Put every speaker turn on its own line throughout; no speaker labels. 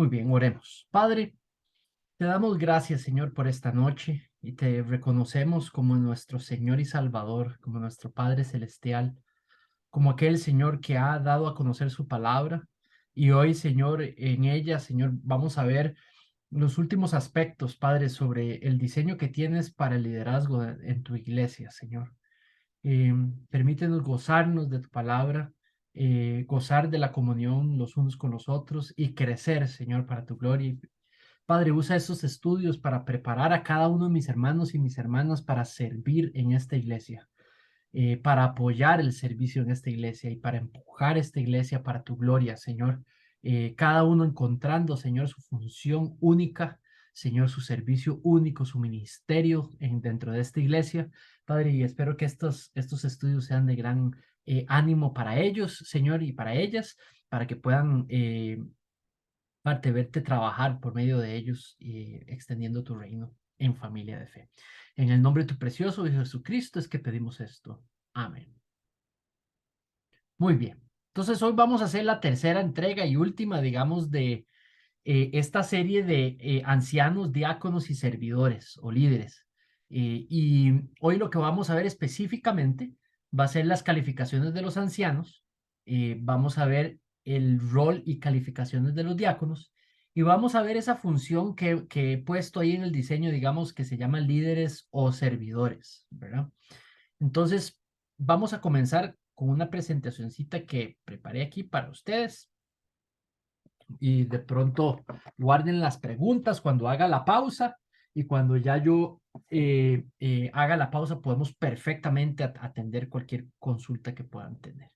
Muy bien, oremos. Padre, te damos gracias, Señor, por esta noche y te reconocemos como nuestro Señor y Salvador, como nuestro Padre Celestial, como aquel Señor que ha dado a conocer su palabra. Y hoy, Señor, en ella, Señor, vamos a ver los últimos aspectos, Padre, sobre el diseño que tienes para el liderazgo en tu iglesia, Señor. Permítenos gozarnos de tu palabra, gozar de la comunión los unos con los otros y crecer, Señor, para tu gloria. Padre, usa esos estudios para preparar a cada uno de mis hermanos y mis hermanas para servir en esta iglesia, para apoyar el servicio en esta iglesia y para empujar esta iglesia para tu gloria, Señor. Cada uno encontrando, Señor, su función única, Señor, su servicio único, su ministerio dentro de esta iglesia. Padre, y espero que estos estudios sean de gran ánimo para ellos, Señor, y para ellas, para que puedan verte trabajar por medio de ellos y extendiendo tu reino en familia de fe. En el nombre de tu precioso Hijo Jesucristo es que pedimos esto. Amén. Muy bien. Entonces hoy vamos a hacer la tercera entrega y última, digamos, de esta serie de ancianos, diáconos y servidores o líderes. Y hoy lo que vamos a ver específicamente va a ser las calificaciones de los ancianos. Vamos a ver el rol y calificaciones de los diáconos. Y vamos a ver esa función que he puesto ahí en el diseño, digamos, que se llama líderes o servidores, ¿verdad? Entonces, vamos a comenzar con una presentacioncita que preparé aquí para ustedes y de pronto guarden las preguntas cuando haga la pausa y cuando ya yo haga la pausa podemos perfectamente atender cualquier consulta que puedan tener.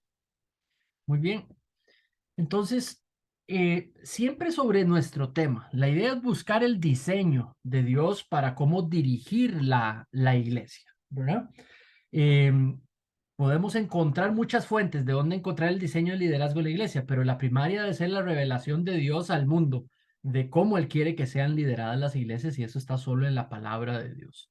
Muy bien, entonces siempre sobre nuestro tema, la idea es buscar el diseño de Dios para cómo dirigir la iglesia, ¿verdad? Podemos encontrar muchas fuentes de dónde encontrar el diseño del liderazgo de la iglesia, pero la primaria debe ser la revelación de Dios al mundo, de cómo Él quiere que sean lideradas las iglesias, y eso está solo en la palabra de Dios.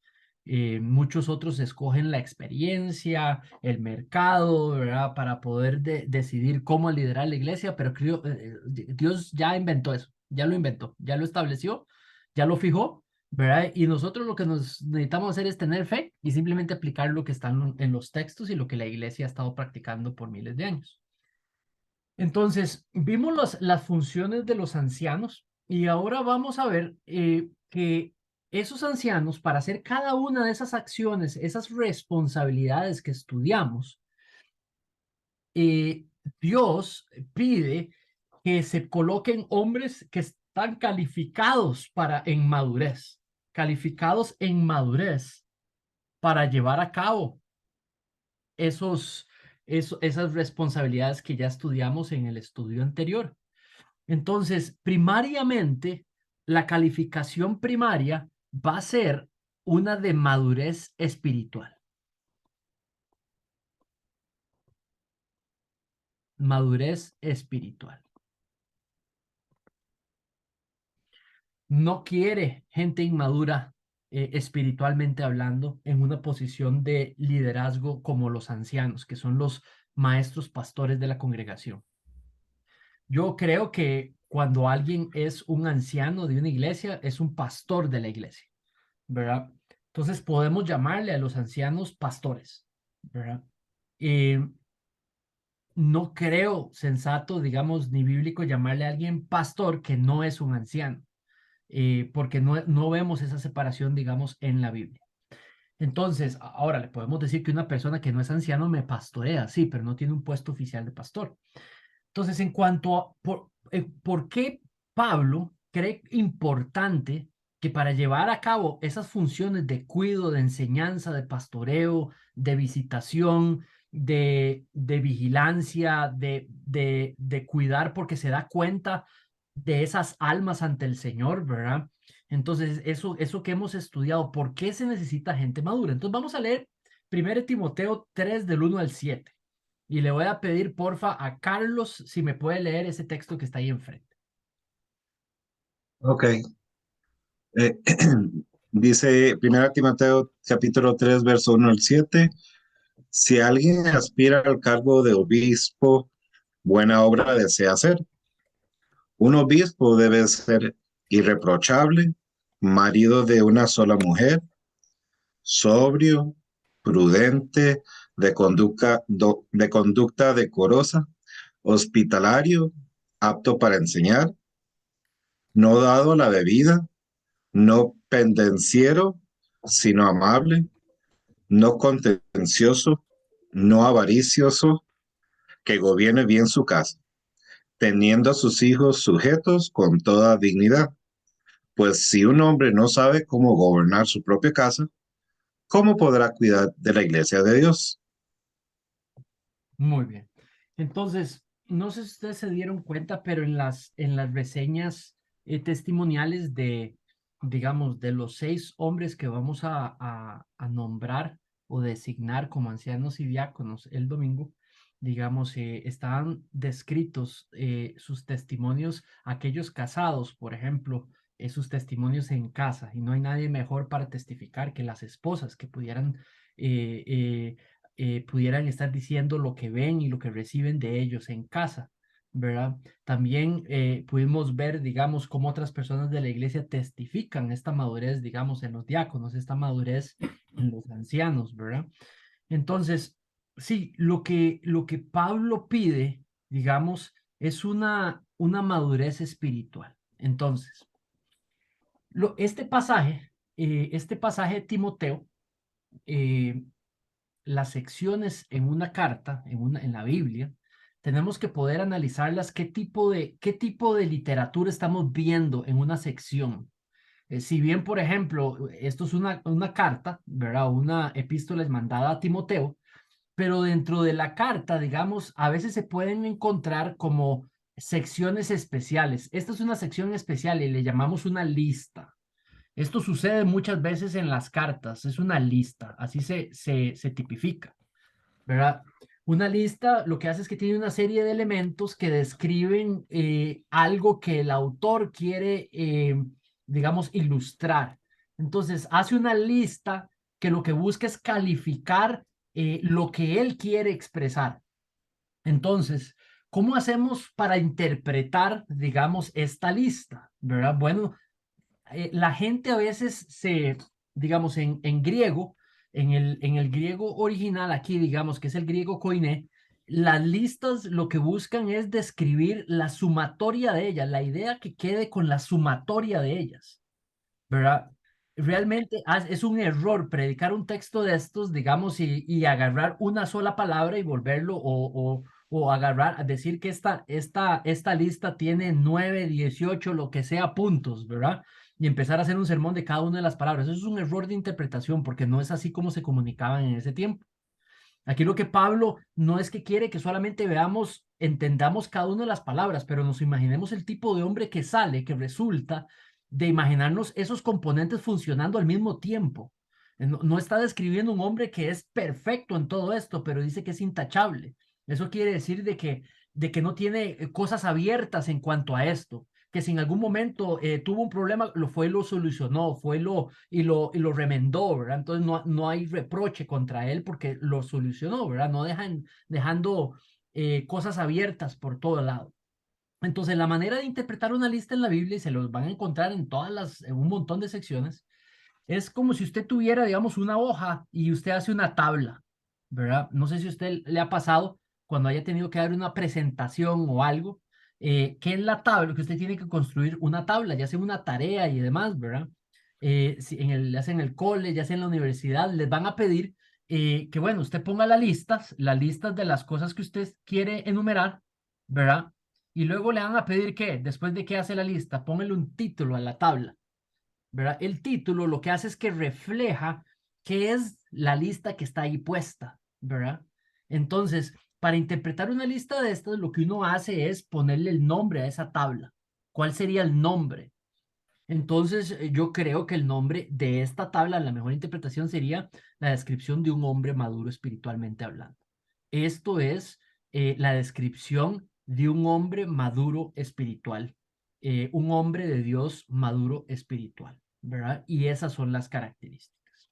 Muchos otros escogen la experiencia, el mercado, ¿verdad? Para poder decidir cómo liderar la iglesia, pero creo, Dios ya inventó eso, ya lo inventó, ya lo estableció, ya lo fijó, ¿verdad? Y nosotros lo que nos necesitamos hacer es tener fe y simplemente aplicar lo que está en los textos y lo que la iglesia ha estado practicando por miles de años. Entonces, vimos las funciones de los ancianos y ahora vamos a ver que esos ancianos, para hacer cada una de esas acciones, esas responsabilidades que estudiamos, eh, Dios pide que se coloquen hombres que están calificados en madurez para llevar a cabo esos, esas responsabilidades que ya estudiamos en el estudio anterior. Entonces, primariamente, la calificación primaria va a ser una de madurez espiritual. Madurez espiritual. No quiere gente inmadura, espiritualmente hablando, en una posición de liderazgo como los ancianos, que son los maestros pastores de la congregación. Yo creo que cuando alguien es un anciano de una iglesia, es un pastor de la iglesia, ¿verdad? Entonces podemos llamarle a los ancianos pastores, ¿verdad? Eh, no creo sensato, digamos, ni bíblico llamarle a alguien pastor que no es un anciano, porque no vemos esa separación, digamos, en la Biblia. Entonces, ahora le podemos decir que una persona que no es anciano me pastorea, sí, pero no tiene un puesto oficial de pastor. Entonces, en cuanto a por qué Pablo cree importante que para llevar a cabo esas funciones de cuidado, de enseñanza, de pastoreo, de visitación, de vigilancia, de cuidar, porque se da cuenta de esas almas ante el Señor, ¿verdad? Entonces, eso que hemos estudiado, ¿por qué se necesita gente madura? Entonces, vamos a leer 1 Timoteo 3 del 1 al 7. Y le voy a pedir, porfa, a Carlos si me puede leer ese texto que está ahí enfrente.
Ok. Dice 1 Timoteo capítulo 3, verso 1 al 7. Si alguien aspira al cargo de obispo, buena obra desea hacer. Un obispo debe ser irreprochable, marido de una sola mujer, sobrio, prudente, de conducta decorosa, hospitalario, apto para enseñar, no dado a la bebida, no pendenciero, sino amable, no contencioso, no avaricioso, que gobierne bien su casa, teniendo a sus hijos sujetos con toda dignidad. Pues si un hombre no sabe cómo gobernar su propia casa, ¿cómo podrá cuidar de la iglesia de Dios?
Muy bien. Entonces, no sé si ustedes se dieron cuenta, pero en las reseñas testimoniales de, digamos, de los 6 hombres que vamos a nombrar o designar como ancianos y diáconos el domingo, digamos, estaban descritos sus testimonios, aquellos casados, por ejemplo, sus testimonios en casa, y no hay nadie mejor para testificar que las esposas que eh, eh, pudieran estar diciendo lo que ven y lo que reciben de ellos en casa, ¿verdad? También pudimos ver, digamos, cómo otras personas de la iglesia testifican esta madurez, digamos, en los diáconos, esta madurez en los ancianos, ¿verdad? Entonces, sí, lo que Pablo pide, digamos, es una madurez espiritual. Entonces, este pasaje de Timoteo, eh, las secciones en una carta, en la Biblia, tenemos que poder analizarlas, qué tipo de literatura estamos viendo en una sección. Si bien, por ejemplo, esto es una carta, ¿verdad? Una epístola es mandada a Timoteo, pero dentro de la carta, digamos, a veces se pueden encontrar como secciones especiales. Esta es una sección especial y le llamamos una lista. Esto sucede muchas veces en las cartas, es una lista, así se tipifica. ¿Verdad? Una lista lo que hace es que tiene una serie de elementos que describen algo que el autor quiere, digamos, ilustrar. Entonces, hace una lista que lo que busca es calificar lo que él quiere expresar. Entonces, ¿cómo hacemos para interpretar, digamos, esta lista? ¿Verdad? Bueno, la gente a veces digamos, en griego, en el griego original aquí, digamos, que es el griego koiné, las listas lo que buscan es describir la sumatoria de ellas, la idea que quede con la sumatoria de ellas, ¿verdad? Realmente es un error predicar un texto de estos, digamos, y agarrar una sola palabra y volverlo o agarrar, a decir que esta lista tiene 9, 18, lo que sea, puntos, ¿verdad? Y empezar a hacer un sermón de cada una de las palabras. Eso es un error de interpretación porque no es así como se comunicaban en ese tiempo. Aquí lo que Pablo no es que quiere que solamente veamos, entendamos cada una de las palabras, pero nos imaginemos el tipo de hombre que sale, que resulta de imaginarnos esos componentes funcionando al mismo tiempo. No, no está describiendo un hombre que es perfecto en todo esto, pero dice que es intachable. Eso quiere decir de que no tiene cosas abiertas en cuanto a esto, que si en algún momento tuvo un problema, lo solucionó, y lo remendó, ¿verdad? Entonces no hay reproche contra él porque lo solucionó, ¿verdad? No dejando cosas abiertas por todo lado. Entonces, la manera de interpretar una lista en la Biblia, y se los van a encontrar en un montón de secciones, es como si usted tuviera, digamos, una hoja y usted hace una tabla, ¿verdad? No sé si a usted le ha pasado cuando haya tenido que dar una presentación o algo, que en la tabla, que usted tiene que construir una tabla, ya sea una tarea y demás, ¿verdad? Si ya sea en el cole, ya sea en la universidad, les van a pedir que, bueno, usted ponga las listas de las cosas que usted quiere enumerar, ¿verdad? Y luego le van a pedir que, después de que hace la lista, póngale un título a la tabla. ¿Verdad? El título lo que hace es que refleja qué es la lista que está ahí puesta, ¿verdad? Entonces, para interpretar una lista de estas, lo que uno hace es ponerle el nombre a esa tabla. ¿Cuál sería el nombre? Entonces, yo creo que el nombre de esta tabla, la mejor interpretación sería la descripción de un hombre maduro espiritualmente hablando. Esto es la descripción de un hombre maduro espiritual, un hombre de Dios maduro espiritual, ¿verdad? Y esas son las características.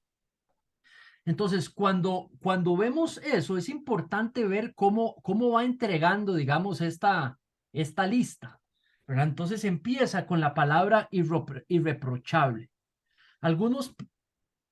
Entonces, cuando vemos eso, es importante ver cómo va entregando, digamos, esta lista. ¿verdad? Entonces empieza con la palabra irreprochable. Algunos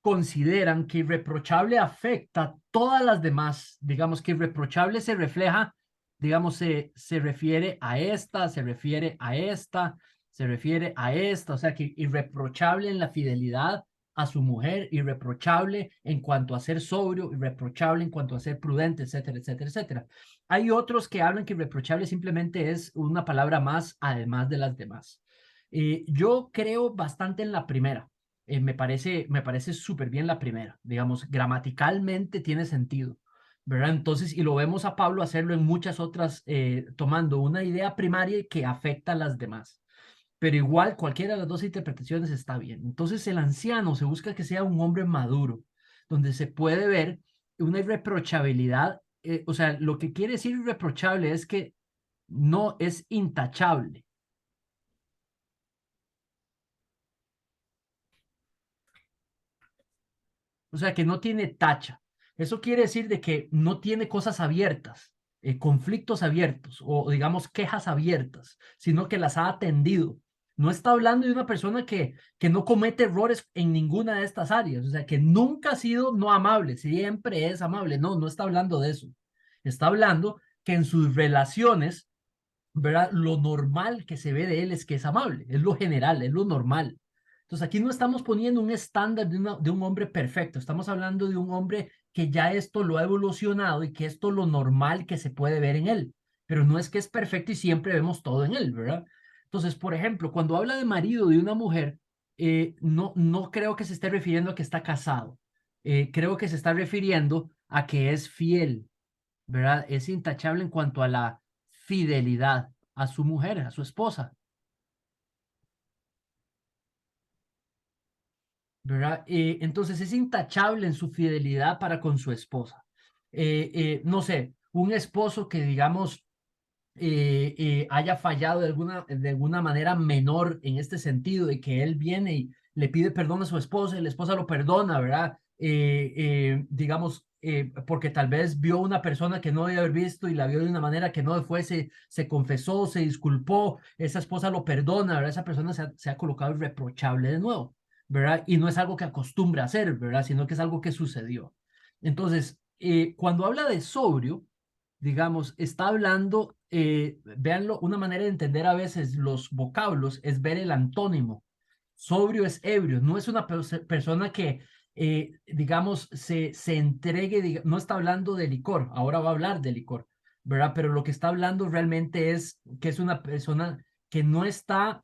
consideran que irreprochable afecta todas las demás. Digamos que irreprochable se refleja, digamos, se refiere a esta, se refiere a esta, se refiere a esta, o sea que irreprochable en la fidelidad a su mujer, irreprochable en cuanto a ser sobrio, irreprochable en cuanto a ser prudente, etcétera, etcétera, etcétera. Hay otros que hablan que irreprochable simplemente es una palabra más además de las demás. Yo creo bastante en la primera. Me parece súper bien la primera, digamos, gramaticalmente tiene sentido, ¿verdad? Entonces, y lo vemos a Pablo hacerlo en muchas otras, tomando una idea primaria que afecta a las demás, pero igual cualquiera de las dos interpretaciones está bien. Entonces, el anciano se busca que sea un hombre maduro, donde se puede ver una irreprochabilidad, o sea, lo que quiere decir irreprochable es que no es intachable. O sea, que no tiene tacha. Eso quiere decir de que no tiene cosas abiertas, conflictos abiertos o digamos quejas abiertas, sino que las ha atendido. No está hablando de una persona que no comete errores en ninguna de estas áreas, o sea, que nunca ha sido no amable, siempre es amable. No, no está hablando de eso. Está hablando que en sus relaciones, ¿verdad? Lo normal que se ve de él es que es amable, es lo general, es lo normal. Entonces aquí no estamos poniendo un estándar de un hombre perfecto, estamos hablando de un hombre que ya esto lo ha evolucionado y que esto es lo normal que se puede ver en él, pero no es que es perfecto y siempre vemos todo en él, ¿verdad? Entonces, por ejemplo, cuando habla de marido de una mujer, no creo que se esté refiriendo a que está casado. Creo que se está refiriendo a que es fiel, ¿verdad? Es intachable en cuanto a la fidelidad a su mujer, a su esposa, ¿verdad? Entonces es intachable en su fidelidad para con su esposa. No sé, un esposo que digamos haya fallado de alguna manera menor en este sentido, de que él viene y le pide perdón a su esposa y la esposa lo perdona, ¿verdad? Digamos, porque tal vez vio una persona que no debía haber visto y la vio de una manera que no fuese, se confesó, se disculpó, esa esposa lo perdona, ¿verdad? Esa persona se ha colocado irreprochable de nuevo, ¿verdad? Y no es algo que acostumbra a hacer, ¿verdad? Sino que es algo que sucedió. Entonces, cuando habla de sobrio, digamos, está hablando, véanlo, una manera de entender a veces los vocablos es ver el antónimo. Sobrio es ebrio, no es una persona que, digamos, se entregue, no está hablando de licor, ahora va a hablar de licor, ¿verdad? Pero lo que está hablando realmente es que es una persona que no está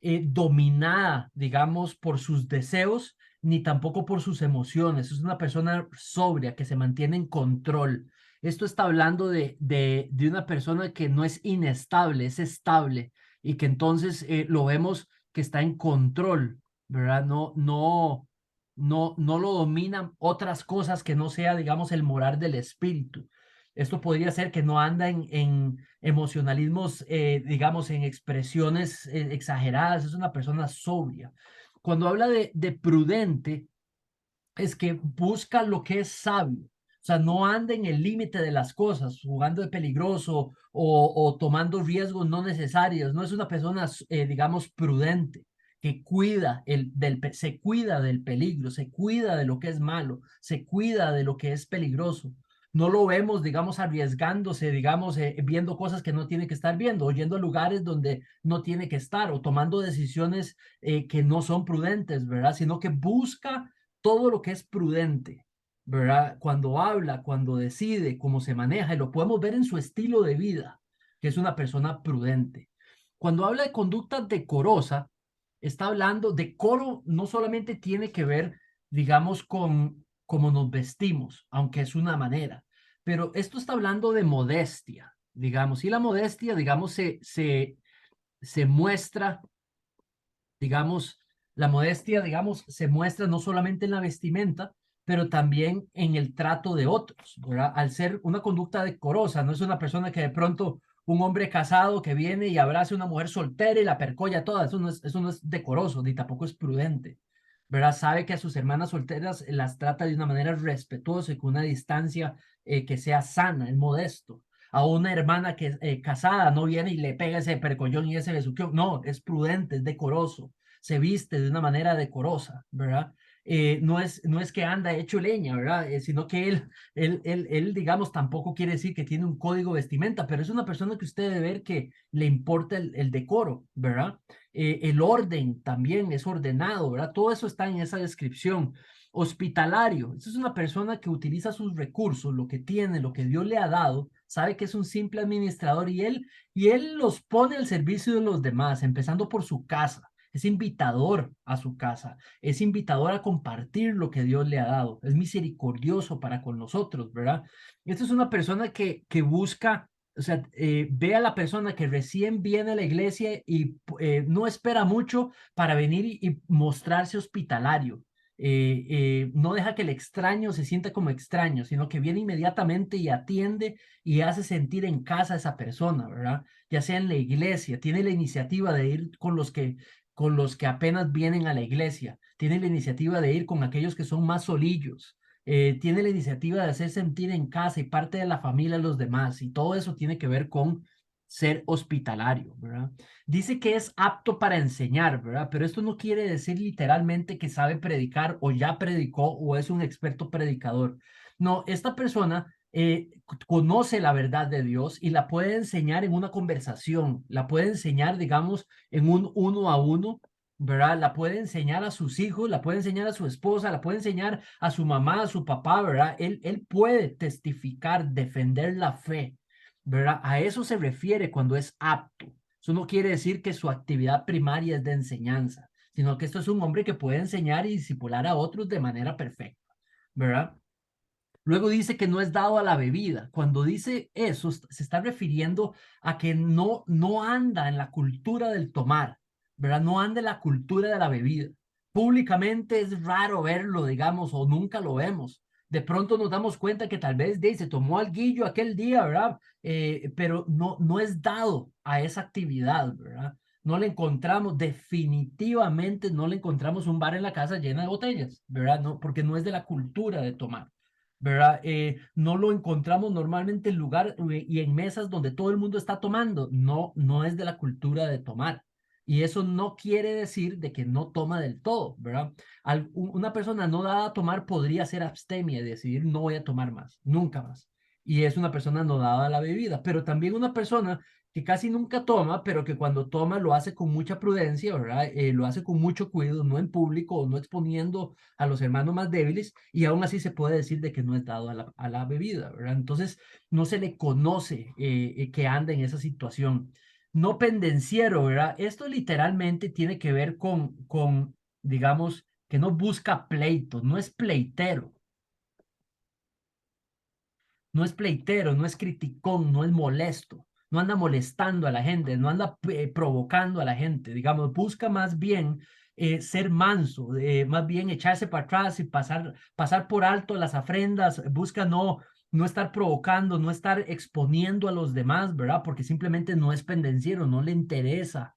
dominada, digamos, por sus deseos ni tampoco por sus emociones. Es una persona sobria que se mantiene en control. Esto está hablando de una persona que no es inestable, es estable y que entonces lo vemos que está en control, ¿verdad? No lo dominan otras cosas que no sea, digamos, el morar del espíritu. Esto podría ser que no anda en emocionalismos, digamos, en expresiones exageradas, es una persona sobria. Cuando habla de prudente, es que busca lo que es sabio. O sea, no anda en el límite de las cosas, jugando de peligroso o tomando riesgos no necesarios. No es una persona, digamos, prudente, que se cuida del peligro, se cuida de lo que es malo, se cuida de lo que es peligroso. No lo vemos, digamos, arriesgándose, digamos, viendo cosas que no tiene que estar viendo, o yendo a lugares donde no tiene que estar, o tomando decisiones que no son prudentes, ¿verdad? Sino que busca todo lo que es prudente, ¿verdad? Cuando habla, cuando decide, cómo se maneja, y lo podemos ver en su estilo de vida, que es una persona prudente. Cuando habla de conducta decorosa, está hablando, decoro no solamente tiene que ver, digamos, con cómo nos vestimos, aunque es una manera, pero esto está hablando de modestia, digamos, y la modestia, digamos, se muestra, digamos, la modestia, digamos, se muestra no solamente en la vestimenta, pero también en el trato de otros, ¿verdad? Al ser una conducta decorosa, no es una persona que de pronto un hombre casado que viene y abraza a una mujer soltera y la percolla toda, eso no es decoroso, ni tampoco es prudente, ¿verdad? Sabe que a sus hermanas solteras las trata de una manera respetuosa y con una distancia que sea sana, es modesto. a una hermana que casada, no viene y le pega ese percollón y ese besuqueo. No, es prudente, es decoroso, se viste de una manera decorosa, ¿verdad? No es que anda hecho leña, ¿verdad? Sino que él, digamos, tampoco quiere decir que tiene un código vestimenta, pero es una persona que usted debe ver que le importa el decoro, ¿verdad? El orden también es ordenado, ¿verdad? Todo eso está en esa descripción. Hospitalario, esa es una persona que utiliza sus recursos, lo que tiene, lo que Dios le ha dado, sabe que es un simple administrador y él los pone al servicio de los demás, empezando por su casa. Es invitador a su casa, es invitador a compartir lo que Dios le ha dado, es misericordioso para con nosotros, ¿verdad? Esta es una persona que busca, o sea, ve a la persona que recién viene a la iglesia y no espera mucho para venir y mostrarse hospitalario. No deja que el extraño se sienta como extraño, sino que viene inmediatamente y atiende y hace sentir en casa a esa persona, ¿verdad? Ya sea en la iglesia, tiene la iniciativa de ir con los que apenas vienen a la iglesia, tiene la iniciativa de ir con aquellos que son más solillos, tiene la iniciativa de hacer sentir en casa y parte de la familia a los demás, y todo eso tiene que ver con ser hospitalario, ¿verdad? Dice que es apto para enseñar, ¿verdad? Pero esto no quiere decir literalmente que sabe predicar o ya predicó o es un experto predicador. No, esta persona conoce la verdad de Dios y la puede enseñar en una conversación, la puede enseñar, digamos, en un uno a uno, ¿verdad? La puede enseñar a sus hijos, la puede enseñar a su esposa, la puede enseñar a su mamá, a su papá, ¿verdad? Él puede testificar, defender la fe, ¿verdad? A eso se refiere cuando es apto. Eso no quiere decir que su actividad primaria es de enseñanza, sino que esto es un hombre que puede enseñar y discipular a otros de manera perfecta, ¿verdad? Luego dice que no es dado a la bebida. Cuando dice eso, se está refiriendo a que no anda en la cultura del tomar, ¿verdad? No anda en la cultura de la bebida. Públicamente es raro verlo, digamos, o nunca lo vemos. De pronto nos damos cuenta que tal vez se tomó alguillo aquel día, ¿verdad? Pero no es dado a esa actividad, ¿verdad? No le encontramos, definitivamente no le encontramos un bar en la casa llena de botellas, ¿verdad? No, porque no es de la cultura de tomar. ¿Verdad? No lo encontramos normalmente en lugar y en mesas donde todo el mundo está tomando. No es de la cultura de tomar. Y eso no quiere decir de que no toma del todo, ¿verdad? Una persona no dada a tomar podría ser abstemia y decidir no voy a tomar más, nunca más. Y es una persona no dada a la bebida, pero también una persona que casi nunca toma, pero que cuando toma lo hace con mucha prudencia, ¿verdad? Lo hace con mucho cuidado, no en público o no exponiendo a los hermanos más débiles, y aún así se puede decir de que no es dado a la bebida, ¿verdad? Entonces, no se le conoce que anda en esa situación. No pendenciero, ¿verdad? Esto literalmente tiene que ver digamos, que no busca pleitos, no es pleitero, no es criticón, no es molesto, no anda molestando a la gente, no anda provocando a la gente, digamos, busca más bien ser manso, más bien echarse para atrás y pasar por alto las ofrendas, busca no estar provocando, no estar exponiendo a los demás, ¿verdad? Porque simplemente no es pendenciero, no le interesa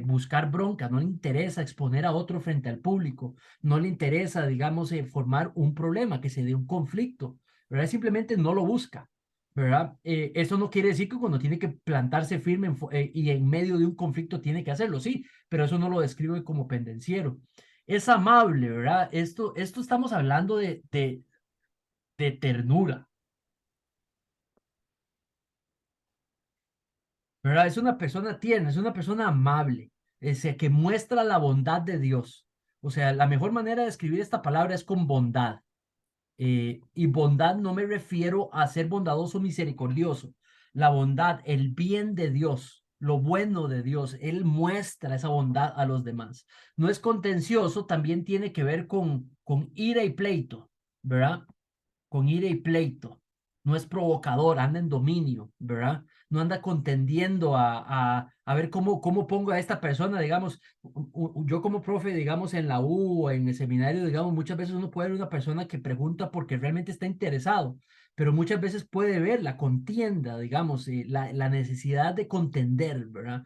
buscar bronca, no le interesa exponer a otro frente al público, no le interesa, digamos, formar un problema, que se dé un conflicto, ¿verdad? Simplemente no lo busca, ¿verdad? Eso no quiere decir que cuando tiene que plantarse firme y en medio de un conflicto tiene que hacerlo, sí, pero eso no lo describe como pendenciero. Es amable, ¿verdad? Esto estamos hablando de ternura, ¿verdad? Es una persona tierna, es una persona amable, que muestra la bondad de Dios. O sea, la mejor manera de escribir esta palabra es con bondad. Y bondad no me refiero a ser bondadoso o misericordioso. La bondad, el bien de Dios, lo bueno de Dios, Él muestra esa bondad a los demás. No es contencioso, también tiene que ver con ira y pleito, ¿verdad? Con ira y pleito. No es provocador, anda en dominio, ¿verdad? No anda contendiendo a ver cómo pongo a esta persona, digamos, yo como profe, digamos, en la U o en el seminario, digamos, muchas veces uno puede ver una persona que pregunta porque realmente está interesado, pero muchas veces puede ver la contienda, digamos, la necesidad de contender, ¿verdad?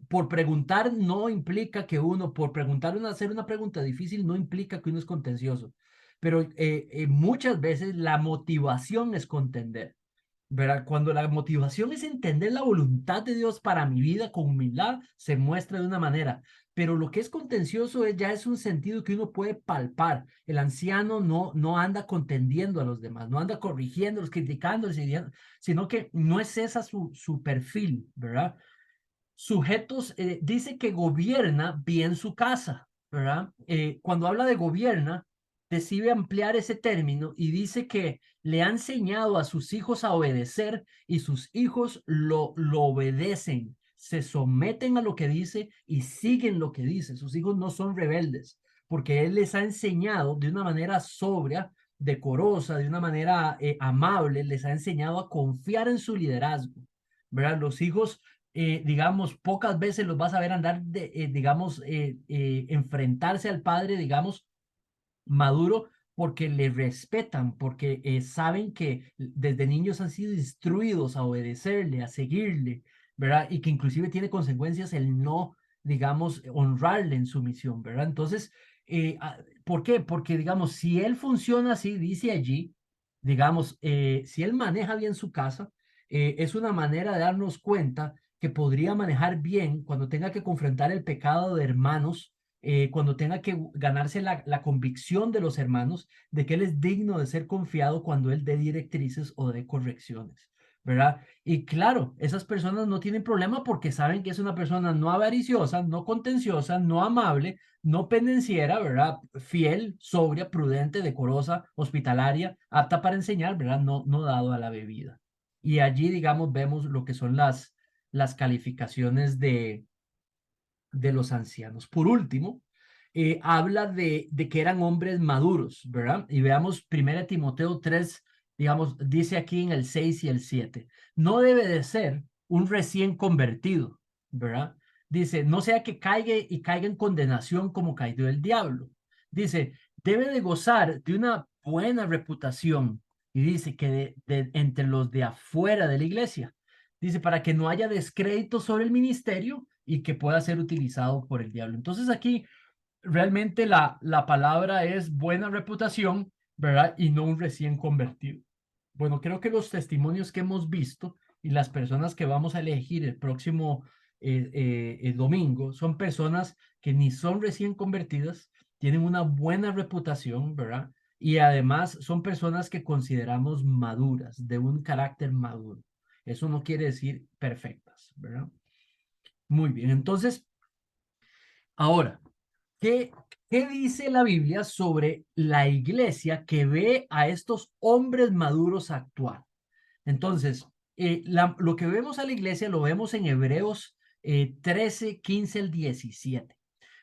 Por preguntar no implica que uno, por preguntar, hacer una pregunta difícil no implica que uno es contencioso, pero muchas veces la motivación es contender, ¿verdad? Cuando la motivación es entender la voluntad de Dios para mi vida con humildad, se muestra de una manera. Pero lo que es contencioso ya es un sentido que uno puede palpar. El anciano no anda contendiendo a los demás, no anda corrigiéndolos, criticándolos, sino que no es esa su perfil, ¿verdad? Sujetos, dice que gobierna bien su casa, ¿verdad? Cuando habla de gobierna, decide ampliar ese término y dice que le ha enseñado a sus hijos a obedecer y sus hijos lo obedecen, se someten a lo que dice y siguen lo que dice. Sus hijos no son rebeldes porque él les ha enseñado de una manera sobria, decorosa, de una manera amable, les ha enseñado a confiar en su liderazgo, ¿verdad? Los hijos digamos, pocas veces los vas a ver andar, digamos, enfrentarse al padre, digamos, maduro, porque le respetan, porque saben que desde niños han sido instruidos a obedecerle, a seguirle, ¿verdad? Y que inclusive tiene consecuencias el no, digamos, honrarle en su misión, ¿verdad? Entonces, ¿por qué? Porque, digamos, si él funciona así, dice allí, digamos, si él maneja bien su casa, es una manera de darnos cuenta que podría manejar bien cuando tenga que confrontar el pecado de hermanos, cuando tenga que ganarse la convicción de los hermanos de que él es digno de ser confiado cuando él dé directrices o dé correcciones, ¿verdad? Y claro, esas personas no tienen problema porque saben que es una persona no avariciosa, no contenciosa, no amable, no pendenciera, ¿verdad? Fiel, sobria, prudente, decorosa, hospitalaria, apta para enseñar, ¿verdad? No dado a la bebida. Y allí, digamos, vemos lo que son las calificaciones de los ancianos. Por último, habla de que eran hombres maduros, ¿verdad? Y veamos 1 Timoteo 3, digamos, dice aquí en el 6 y el 7, no debe de ser un recién convertido, ¿verdad? Dice, no sea que caiga en condenación como cayó el diablo. Dice, debe de gozar de una buena reputación. Y dice que entre los de afuera de la iglesia. Dice, para que no haya descrédito sobre el ministerio y que pueda ser utilizado por el diablo. Entonces aquí realmente la palabra es buena reputación, ¿verdad? Y no un recién convertido. Bueno, creo que los testimonios que hemos visto y las personas que vamos a elegir el próximo domingo son personas que ni son recién convertidas, tienen una buena reputación, ¿verdad? Y además son personas que consideramos maduras, de un carácter maduro. Eso no quiere decir perfectas, ¿verdad? Muy bien, entonces, ahora, ¿qué, qué dice la Biblia sobre la iglesia que ve a estos hombres maduros actuar? Entonces, lo que vemos a la iglesia lo vemos en Hebreos 13, 15 al 17.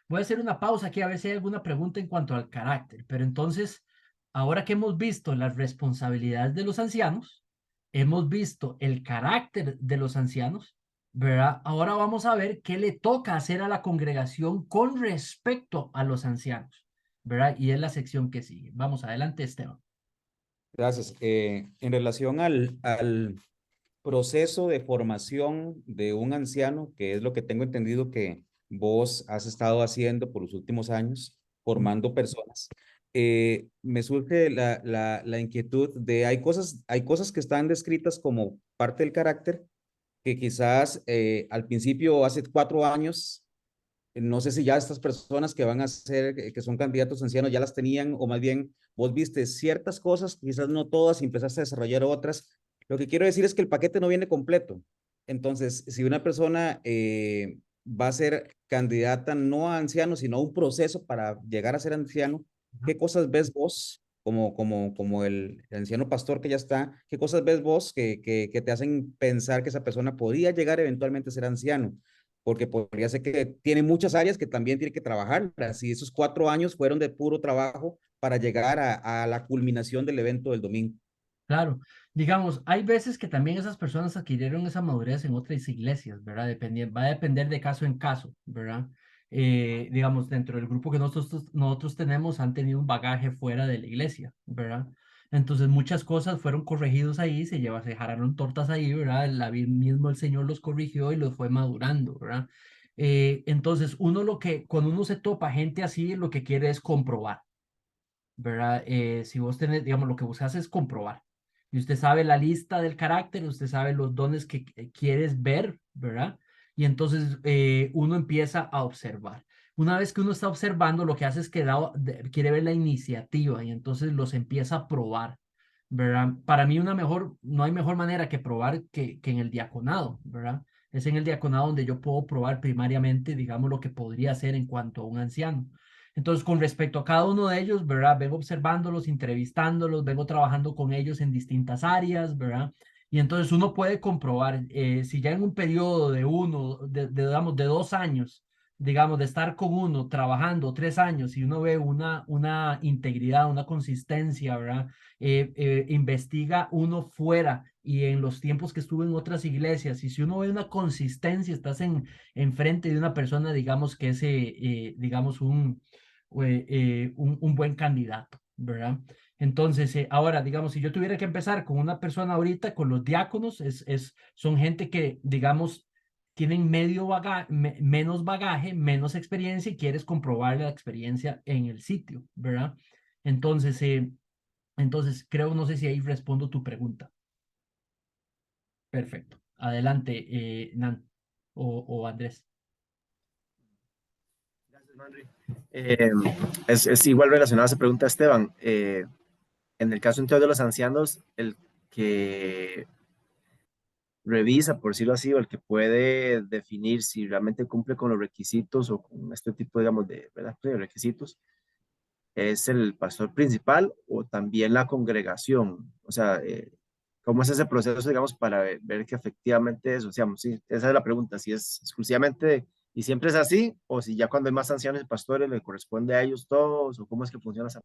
Voy a hacer una pausa aquí a ver si hay alguna pregunta en cuanto al carácter, pero entonces, ahora que hemos visto las responsabilidades de los ancianos, hemos visto el carácter de los ancianos, ¿verdad? Ahora vamos a ver qué le toca hacer a la congregación con respecto a los ancianos, ¿verdad? Y es la sección que sigue. Vamos adelante, Esteban.
Gracias. En relación al proceso de formación de un anciano, que es lo que tengo entendido que vos has estado haciendo por los últimos años, formando personas, me surge la inquietud de hay cosas que están descritas como parte del carácter, que quizás al principio, hace 4 años, no sé si ya estas personas que van a ser, que son candidatos ancianos, ya las tenían, o más bien vos viste ciertas cosas, quizás no todas, y empezaste a desarrollar otras. Lo que quiero decir es que el paquete no viene completo. Entonces, si una persona va a ser candidata no a anciano, sino a un proceso para llegar a ser anciano, ¿qué cosas ves vos como el anciano pastor que ya está? ¿Qué cosas ves vos que te hacen pensar que esa persona podría llegar eventualmente a ser anciano? Porque podría ser que tiene muchas áreas que también tiene que trabajarlas, y esos 4 años fueron de puro trabajo para llegar a la culminación del evento del domingo.
Claro, digamos, hay veces que también esas personas adquirieron esa madurez en otras iglesias, ¿verdad? Va a depender de caso en caso, ¿verdad? Digamos, dentro del grupo que nosotros tenemos han tenido un bagaje fuera de la iglesia, ¿verdad? Entonces muchas cosas fueron corregidos ahí, se jararon tortas ahí, ¿verdad? Mismo el Señor los corrigió y los fue madurando, ¿verdad? Entonces cuando uno se topa gente así, lo que quiere es comprobar, ¿verdad? Si vos tenés, digamos, lo que buscas es comprobar. Y usted sabe la lista del carácter, usted sabe los dones que quieres ver, ¿verdad? Y entonces uno empieza a observar. Una vez que uno está observando, lo que hace es que quiere ver la iniciativa y entonces los empieza a probar, ¿verdad? Para mí no hay mejor manera que probar que en el diaconado, ¿verdad? Es en el diaconado donde yo puedo probar primariamente, digamos, lo que podría hacer en cuanto a un anciano. Entonces, con respecto a cada uno de ellos, ¿verdad? Vengo observándolos, entrevistándolos, vengo trabajando con ellos en distintas áreas, ¿verdad? Y entonces uno puede comprobar si ya en un periodo de digamos, de 2 años, digamos, de estar con uno trabajando 3 años y uno ve una integridad, una consistencia, ¿verdad? Investiga uno fuera y en los tiempos que estuve en otras iglesias, y si uno ve una consistencia, estás en frente de una persona, digamos, que es, digamos, un buen candidato, ¿verdad? Entonces, ahora, digamos, si yo tuviera que empezar con una persona ahorita, con los diáconos, son gente que, digamos, tienen menos bagaje, menos experiencia y quieres comprobar la experiencia en el sitio, ¿verdad? Entonces, creo, no sé si ahí respondo tu pregunta. Perfecto. Adelante, Nan o Andrés.
Gracias, Manri. Es igual relacionada a esa pregunta, Esteban. En el caso entonces de los ancianos, el que revisa, por decirlo así, o el que puede definir si realmente cumple con los requisitos o con este tipo, digamos, ¿verdad? De requisitos, es el pastor principal o también la congregación. O sea, ¿cómo es ese proceso, digamos, para ver que efectivamente eso, digamos, sí, esa es la pregunta, si es exclusivamente y siempre es así, o si ya cuando hay más ancianos y pastores le corresponde a ellos todos, o cómo es que funciona esa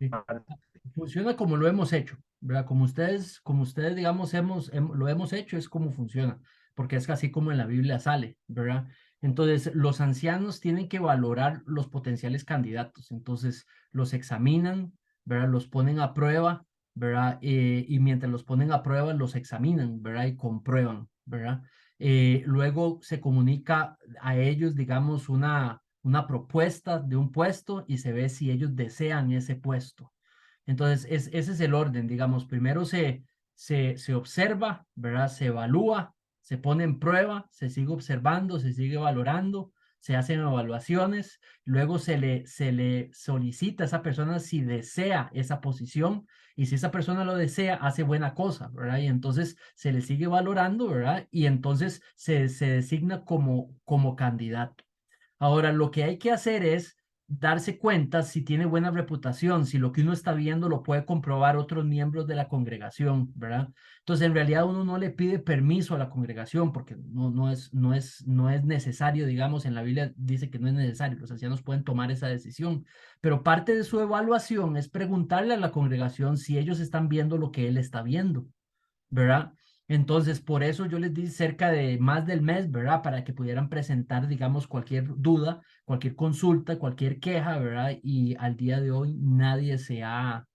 Sí.
parte.
Funciona como lo hemos hecho, ¿verdad? Como ustedes, digamos, lo hemos hecho, es como funciona, porque es casi como en la Biblia sale, ¿verdad? Entonces, los ancianos tienen que valorar los potenciales candidatos, entonces los examinan, ¿verdad? Los ponen a prueba, ¿verdad? Y mientras los ponen a prueba, los examinan, ¿verdad? Y comprueban, ¿verdad? Luego se comunica a ellos, digamos, una propuesta de un puesto y se ve si ellos desean ese puesto. Entonces, ese es el orden, digamos. Primero se observa, ¿verdad? Se evalúa, se pone en prueba, se sigue observando, se sigue valorando, se hacen evaluaciones, luego se le solicita a esa persona si desea esa posición y si esa persona lo desea, hace buena cosa, ¿verdad? Y entonces se le sigue valorando, ¿verdad? Y entonces se designa como candidato. Ahora, lo que hay que hacer es darse cuenta si tiene buena reputación, si lo que uno está viendo lo puede comprobar otros miembros de la congregación, ¿verdad? Entonces, en realidad uno no le pide permiso a la congregación porque no es necesario, digamos, en la Biblia dice que no es necesario, los ancianos pueden tomar esa decisión, pero parte de su evaluación es preguntarle a la congregación si ellos están viendo lo que él está viendo, ¿verdad? Entonces, por eso yo les di cerca de más del mes, ¿verdad? Para que pudieran presentar, digamos, cualquier duda, cualquier consulta, cualquier queja, ¿verdad? Y al día de hoy nadie se ha,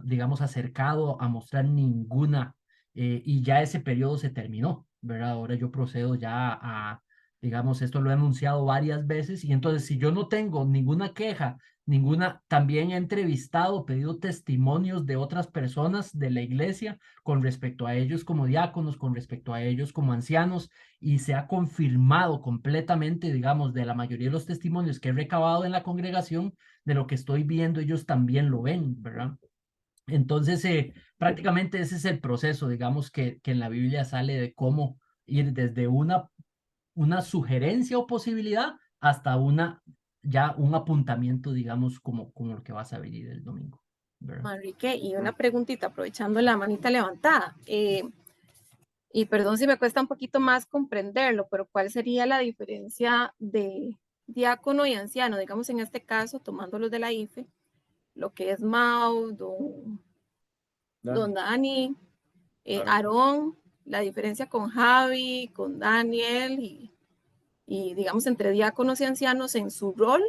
digamos, acercado a mostrar ninguna, y ya ese periodo se terminó, ¿verdad? Ahora yo procedo ya digamos, esto lo he anunciado varias veces, y entonces si yo no tengo ninguna queja, también he entrevistado, pedido testimonios de otras personas de la iglesia con respecto a ellos como diáconos, con respecto a ellos como ancianos, y se ha confirmado completamente, digamos, de la mayoría de los testimonios que he recabado en la congregación, de lo que estoy viendo, ellos también lo ven, ¿verdad? Entonces, prácticamente ese es el proceso, digamos, que en la Biblia sale de cómo ir desde una sugerencia o posibilidad hasta ya un apuntamiento, digamos, como lo que vas a venir el domingo, ¿verdad?
Manrique, y una preguntita, aprovechando la manita levantada. Y perdón si me cuesta un poquito más comprenderlo, pero ¿cuál sería la diferencia de diácono y anciano? Digamos, en este caso, tomándolos de la IFE, lo que es Mau, don Dani, Aarón, la diferencia con Javi, con Daniel y digamos entre diáconos y ancianos en su rol,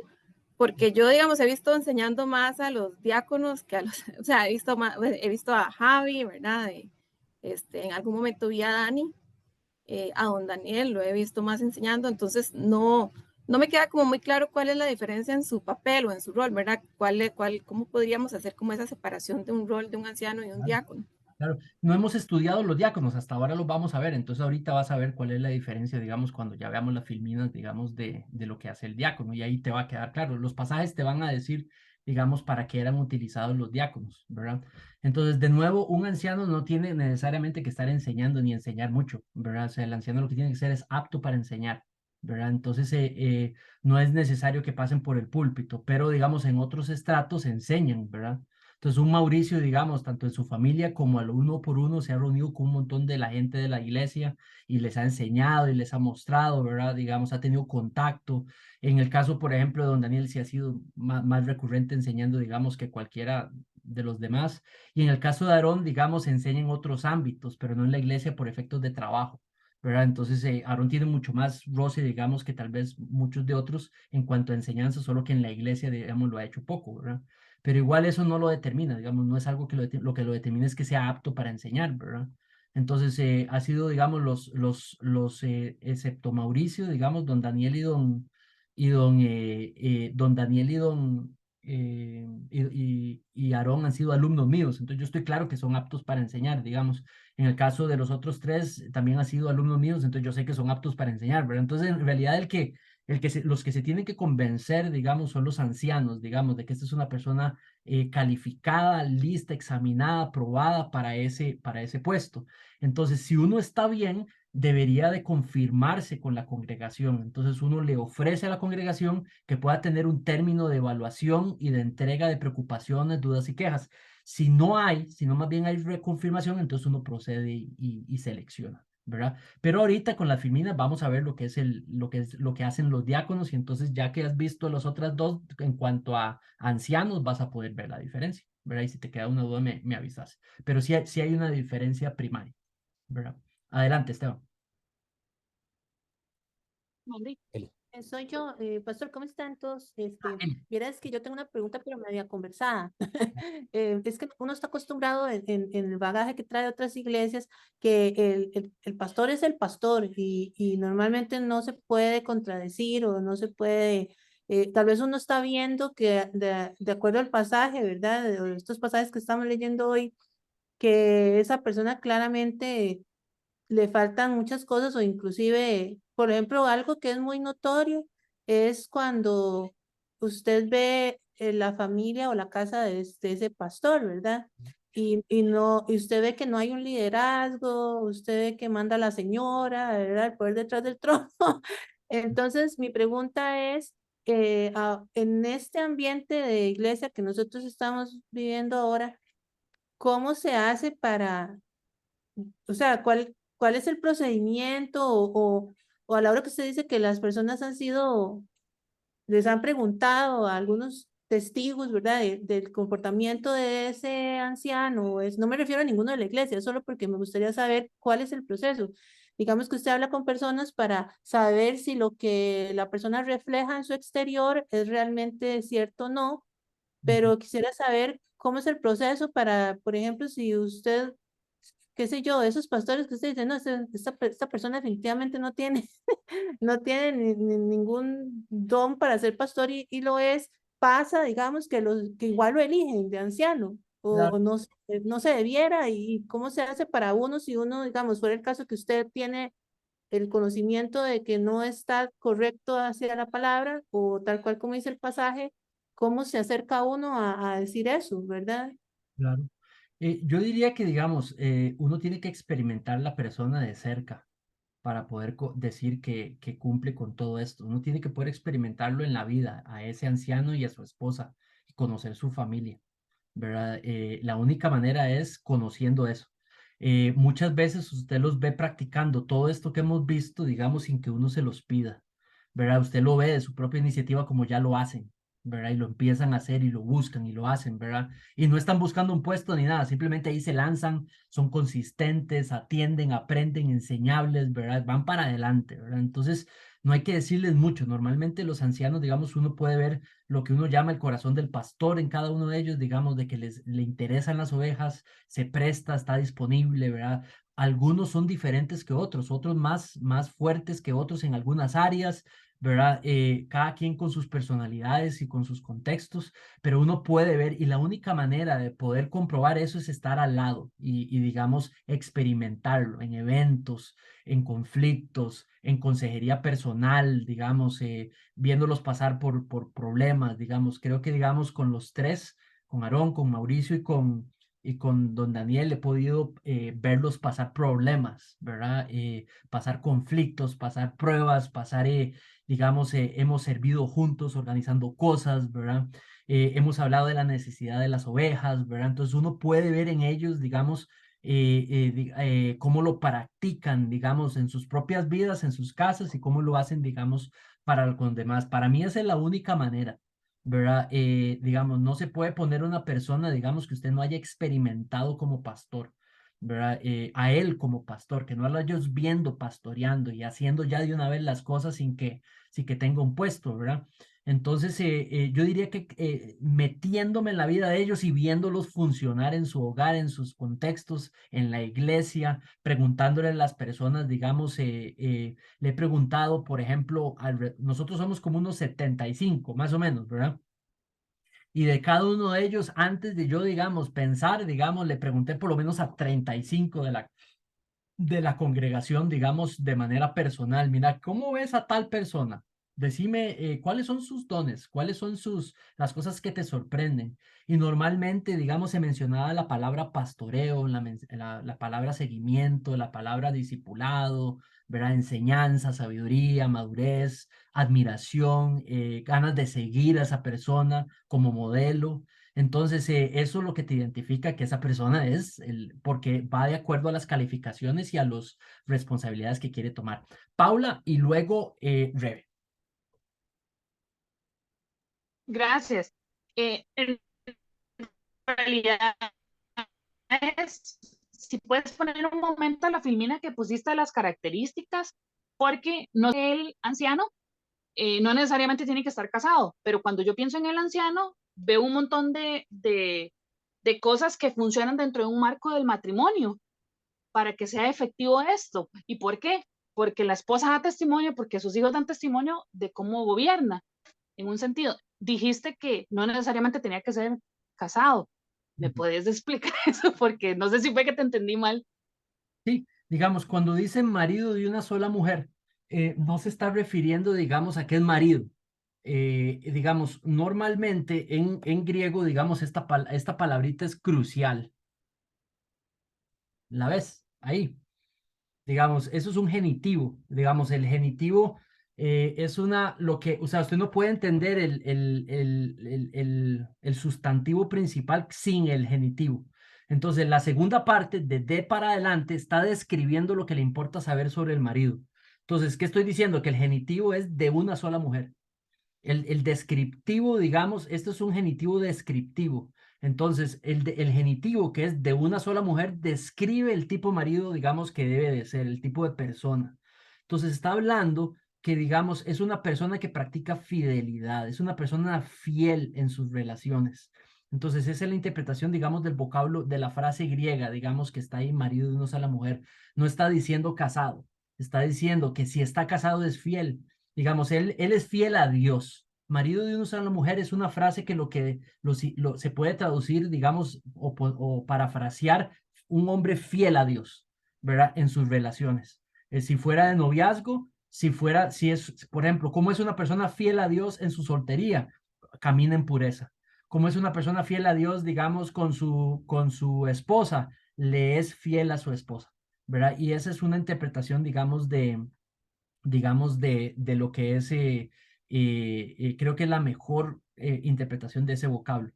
porque yo, digamos, he visto enseñando más a los diáconos que a los, o sea, he visto a Javi, ¿verdad? En algún momento vi a Dani, a don Daniel, lo he visto más enseñando, entonces no no me queda como muy claro cuál es la diferencia en su papel o en su rol, ¿verdad? ¿Cómo podríamos hacer como esa separación de un rol de un anciano y un diácono?
Claro, no hemos estudiado los diáconos, hasta ahora los vamos a ver, entonces ahorita vas a ver cuál es la diferencia, digamos, cuando ya veamos las filminas, digamos, de lo que hace el diácono, y ahí te va a quedar claro. Los pasajes te van a decir, digamos, para qué eran utilizados los diáconos, ¿verdad? Entonces, de nuevo, un anciano no tiene necesariamente que estar enseñando ni enseñar mucho, ¿verdad? O sea, el anciano lo que tiene que ser es apto para enseñar, ¿verdad? Entonces, no es necesario que pasen por el púlpito, pero, digamos, en otros estratos enseñan, ¿verdad? Entonces, un Mauricio, digamos, tanto en su familia como al uno por uno, se ha reunido con un montón de la gente de la iglesia y les ha enseñado y les ha mostrado, ¿verdad? Digamos, ha tenido contacto. En el caso, por ejemplo, de don Daniel, sí ha sido más recurrente enseñando, digamos, que cualquiera de los demás. Y en el caso de Aarón, digamos, enseña en otros ámbitos, pero no en la iglesia por efectos de trabajo, ¿verdad? Entonces, Aarón tiene mucho más roce, digamos, que tal vez muchos de otros en cuanto a enseñanza, solo que en la iglesia, digamos, lo ha hecho poco, ¿verdad? Pero igual eso no lo determina, digamos, no es algo que lo que lo determina es que sea apto para enseñar, ¿verdad? Entonces, ha sido, digamos, excepto Mauricio, digamos, don Daniel don Daniel y Aarón han sido alumnos míos, entonces yo estoy claro que son aptos para enseñar, digamos. En el caso de los otros tres, también han sido alumnos míos, entonces yo sé que son aptos para enseñar, ¿verdad? Entonces, en realidad, los que se tienen que convencer, digamos, son los ancianos, digamos, de que esta es una persona calificada, lista, examinada, aprobada para ese puesto. Entonces, si uno está bien, debería de confirmarse con la congregación. Entonces, uno le ofrece a la congregación que pueda tener un término de evaluación y de entrega de preocupaciones, dudas y quejas. Si no hay, si no más bien hay reconfirmación, entonces uno procede y selecciona, ¿verdad? Pero ahorita con las filminas vamos a ver lo que hacen los diáconos, y entonces ya que has visto las otras dos en cuanto a ancianos, vas a poder ver la diferencia, ¿verdad? Y si te queda una duda, me avisas. Pero sí hay una diferencia primaria, ¿verdad? Adelante, Esteban.
Mande.
Eli.
Soy yo, pastor, ¿cómo están todos?
Eli.
Vieras que yo tengo una pregunta, pero media conversada. Es que uno está acostumbrado en el bagaje que trae otras iglesias, que el pastor es el pastor y normalmente no se puede contradecir o no se puede, tal vez uno está viendo que de acuerdo al pasaje, ¿verdad? De estos pasajes que estamos leyendo hoy, que esa persona claramente le faltan muchas cosas o inclusive, por ejemplo, algo que es muy notorio es cuando usted ve la familia o la casa de ese pastor, ¿verdad? Y usted ve que no hay un liderazgo, usted ve que manda a la señora, ¿verdad? El poder detrás del trono. Entonces, mi pregunta es, en este ambiente de iglesia que nosotros estamos viviendo ahora, ¿cómo se hace para, o sea, cuál es el procedimiento o a la hora que usted dice que las personas les han preguntado a algunos testigos, ¿verdad? Del comportamiento de ese anciano, no me refiero a ninguno de la iglesia, solo porque me gustaría saber cuál es el proceso. Digamos que usted habla con personas para saber si lo que la persona refleja en su exterior es realmente cierto o no, pero quisiera saber cómo es el proceso para, por ejemplo, si usted, qué sé yo, esos pastores que usted dice, no, esta persona definitivamente no tiene, no tiene ningún don para ser pastor y lo es, pasa, digamos, que igual lo eligen de anciano. O no, no se debiera, y cómo se hace para uno si uno, digamos, fuera el caso que usted tiene el conocimiento de que no está correcto hacia la palabra, o tal cual como dice el pasaje, cómo se acerca uno a decir eso, ¿verdad?
Claro. Yo diría que, digamos, uno tiene que experimentar la persona de cerca para poder decir que cumple con todo esto. Uno tiene que poder experimentarlo en la vida, a ese anciano y a su esposa, y conocer su familia, ¿verdad? La única manera es conociendo eso. Muchas veces usted los ve practicando todo esto que hemos visto, digamos, sin que uno se los pida, ¿verdad? Usted lo ve de su propia iniciativa como ya lo hacen, ¿verdad? Y lo empiezan a hacer y lo buscan y lo hacen, ¿verdad? Y no están buscando un puesto ni nada, simplemente ahí se lanzan, son consistentes, atienden, aprenden, enseñables, ¿verdad? Van para adelante, ¿verdad? Entonces, no hay que decirles mucho. Normalmente los ancianos, digamos, uno puede ver lo que uno llama el corazón del pastor en cada uno de ellos, digamos, de que le interesan las ovejas, se presta, está disponible, ¿verdad? algunos son diferentes que otros más fuertes que otros en algunas áreas, ¿verdad? Cada quien con sus personalidades y con sus contextos, pero uno puede ver, y la única manera de poder comprobar eso es estar al lado y digamos, experimentarlo en eventos, en conflictos, en consejería personal, digamos, viéndolos pasar por problemas, digamos. Creo que, digamos, con los tres, con Aarón, con Mauricio y con don Daniel he podido verlos pasar problemas, ¿verdad? Pasar conflictos, pasar pruebas, digamos, hemos servido juntos organizando cosas, ¿verdad? Hemos hablado de la necesidad de las ovejas, ¿verdad? Entonces uno puede ver en ellos, digamos, cómo lo practican, digamos, en sus propias vidas, en sus casas y cómo lo hacen, digamos, para los demás. Para mí esa es la única manera, ¿verdad? Digamos, no se puede poner una persona, digamos, que usted no haya experimentado como pastor, ¿verdad? A él como pastor, que no lo hayas viendo pastoreando y haciendo ya de una vez las cosas sin que tenga un puesto, ¿verdad? Entonces, yo diría que metiéndome en la vida de ellos y viéndolos funcionar en su hogar, en sus contextos, en la iglesia, preguntándole a las personas, digamos, le he preguntado, por ejemplo, nosotros somos como unos 75, más o menos, ¿verdad? Y de cada uno de ellos, antes de yo, digamos, pensar, digamos, le pregunté por lo menos a 35 de la congregación, digamos, de manera personal. Mira, ¿cómo ves a tal persona? Decime cuáles son sus dones, cuáles son las cosas que te sorprenden. Y normalmente, digamos, se mencionaba la palabra pastoreo, la palabra seguimiento, la palabra discipulado, ¿verdad? Enseñanza, sabiduría, madurez, admiración, ganas de seguir a esa persona como modelo. Entonces, eso es lo que te identifica que esa persona porque va de acuerdo a las calificaciones y a las responsabilidades que quiere tomar. Paula y luego Rebe.
Gracias. En realidad es, si puedes poner un momento la filmina que pusiste de las características, porque no el anciano no necesariamente tiene que estar casado, pero cuando yo pienso en el anciano, veo un montón de cosas que funcionan dentro de un marco del matrimonio para que sea efectivo esto. ¿Y por qué? Porque la esposa da testimonio, porque sus hijos dan testimonio de cómo gobierna. En un sentido, dijiste que no necesariamente tenía que ser casado. ¿Me puedes explicar eso? Porque no sé si fue que te entendí mal.
Sí, digamos, cuando dicen marido de una sola mujer, no se está refiriendo, digamos, a que es marido. Digamos, normalmente en griego, digamos, esta palabrita es crucial. ¿La ves? Ahí. Digamos, eso es un genitivo. Digamos, el genitivo es o sea, usted no puede entender el sustantivo principal sin el genitivo. Entonces, la segunda parte, de para adelante, está describiendo lo que le importa saber sobre el marido. Entonces, ¿qué estoy diciendo? Que el genitivo es de una sola mujer. El descriptivo, digamos, esto es un genitivo descriptivo. Entonces, el genitivo que es de una sola mujer describe el tipo de marido, digamos, que debe de ser, el tipo de persona. Entonces, está hablando que, digamos, es una persona que practica fidelidad, es una persona fiel en sus relaciones. Entonces, esa es la interpretación, digamos, del vocablo, de la frase griega, digamos, que está ahí, marido de una sola mujer. No está diciendo casado, está diciendo que si está casado es fiel. Digamos, él es fiel a Dios. Marido de una sola mujer es una frase que se puede traducir, digamos, o parafrasear, un hombre fiel a Dios, ¿verdad? En sus relaciones. Si fuera de noviazgo, si es, por ejemplo, ¿cómo es una persona fiel a Dios en su soltería? Camina en pureza. ¿Cómo es una persona fiel a Dios, digamos, con su esposa? Le es fiel a su esposa, ¿verdad? Y esa es una interpretación, digamos, de lo que es, creo que es la mejor interpretación de ese vocablo.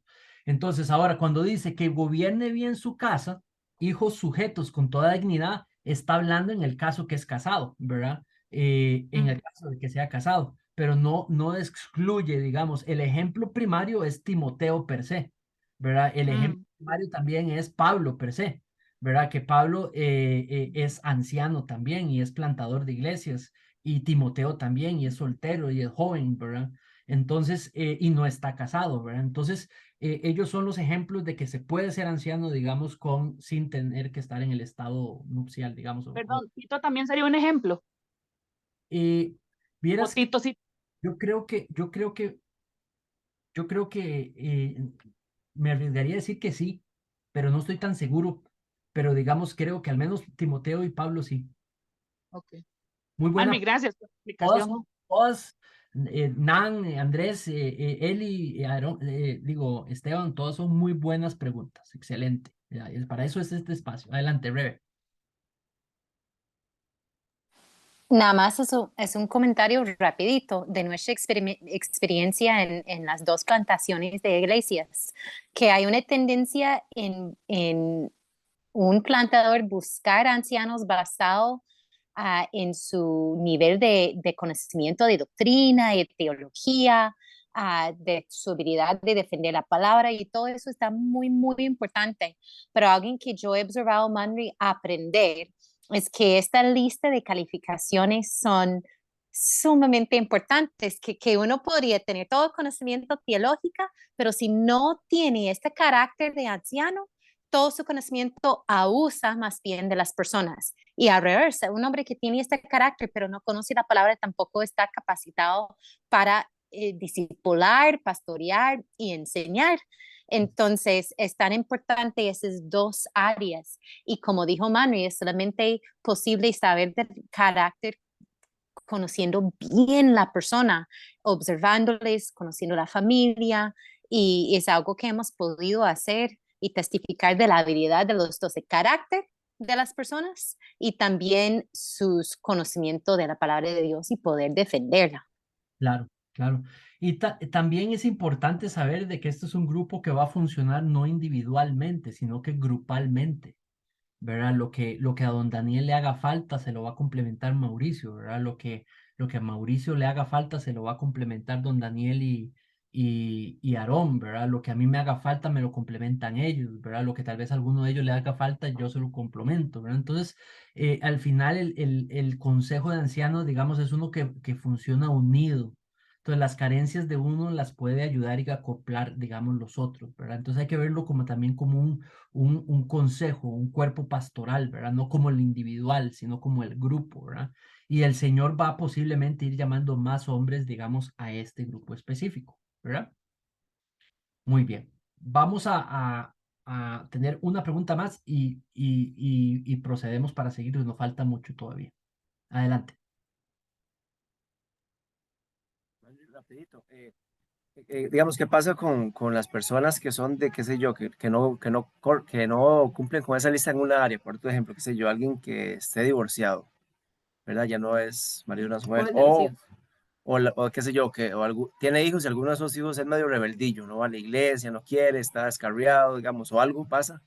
Entonces, ahora, cuando dice que gobierne bien su casa, hijos sujetos con toda dignidad, está hablando en el caso que es casado, ¿verdad? En el caso de que sea casado, pero no excluye, digamos, el ejemplo primario es Timoteo per se, ¿verdad? El ejemplo primario también es Pablo per se, ¿verdad? Que Pablo es anciano también y es plantador de iglesias y Timoteo también, y es soltero y es joven, ¿verdad? Entonces, y no está casado, ¿verdad? Entonces, ellos son los ejemplos de que se puede ser anciano, digamos, sin tener que estar en el estado nupcial, digamos.
Perdón, Tito también sería un ejemplo.
Eh,
O
vieras que
Tito sí.
yo creo que me arriesgaría a decir que sí, pero no estoy tan seguro. Pero digamos, creo que al menos Timoteo y Pablo sí.
Ok.
Muy
Malmi,
buena.
gracias por la
Todas
explicación.
son, todas, Nan, Andrés, Eli, Esteban, todas son muy buenas preguntas. Excelente. Ya, para eso es este espacio. Adelante, Rebe.
Nada más es un comentario rapidito de nuestra experiencia en las dos plantaciones de iglesias, que hay una tendencia en un plantador buscar ancianos basado en su nivel de conocimiento de doctrina y teología, de su habilidad de defender la palabra y todo eso está muy, muy importante. Pero alguien que yo he observado, Manri, aprender es que esta lista de calificaciones son sumamente importantes, que uno podría tener todo conocimiento teológico, pero si no tiene este carácter de anciano, todo su conocimiento abusa más bien de las personas. Y al revés, un hombre que tiene este carácter, pero no conoce la palabra, tampoco está capacitado para discipular, pastorear y enseñar. Entonces, es tan importante esas dos áreas. Y como dijo Manu, es solamente posible saber del carácter conociendo bien la persona, observándoles, conociendo la familia, y es algo que hemos podido hacer y testificar de la habilidad de los dos, de carácter de las personas y también sus conocimientos de la palabra de Dios y poder defenderla.
Claro, claro. Y también es importante saber de que esto es un grupo que va a funcionar no individualmente, sino que grupalmente, ¿verdad? Lo que a don Daniel le haga falta se lo va a complementar Mauricio, ¿verdad? Lo que a Mauricio le haga falta se lo va a complementar don Daniel y Aarón, ¿verdad? Lo que a mí me haga falta me lo complementan ellos, ¿verdad? Lo que tal vez a alguno de ellos le haga falta, yo se lo complemento, ¿verdad? Entonces, al final el consejo de ancianos, digamos, es uno que funciona unido. Entonces, las carencias de uno las puede ayudar y acoplar, digamos, los otros, ¿verdad? Entonces hay que verlo como también como un consejo, un cuerpo pastoral, ¿verdad? No como el individual, sino como el grupo, ¿verdad? Y el Señor va a posiblemente ir llamando más hombres, digamos, a este grupo específico, ¿verdad? Muy bien. Vamos a tener una pregunta más y procedemos para seguir, porque nos falta mucho todavía. Adelante.
Rapidito. Digamos, ¿qué pasa con las personas que son de, qué sé yo, que no cumplen con esa lista en una área? Por ejemplo, qué sé yo, alguien que esté divorciado, ¿verdad? Ya no es marido de una mujer. O qué sé yo, tiene hijos y alguno de esos hijos es medio rebeldillo, no va a la iglesia, no quiere, está descarriado, digamos, o algo pasa.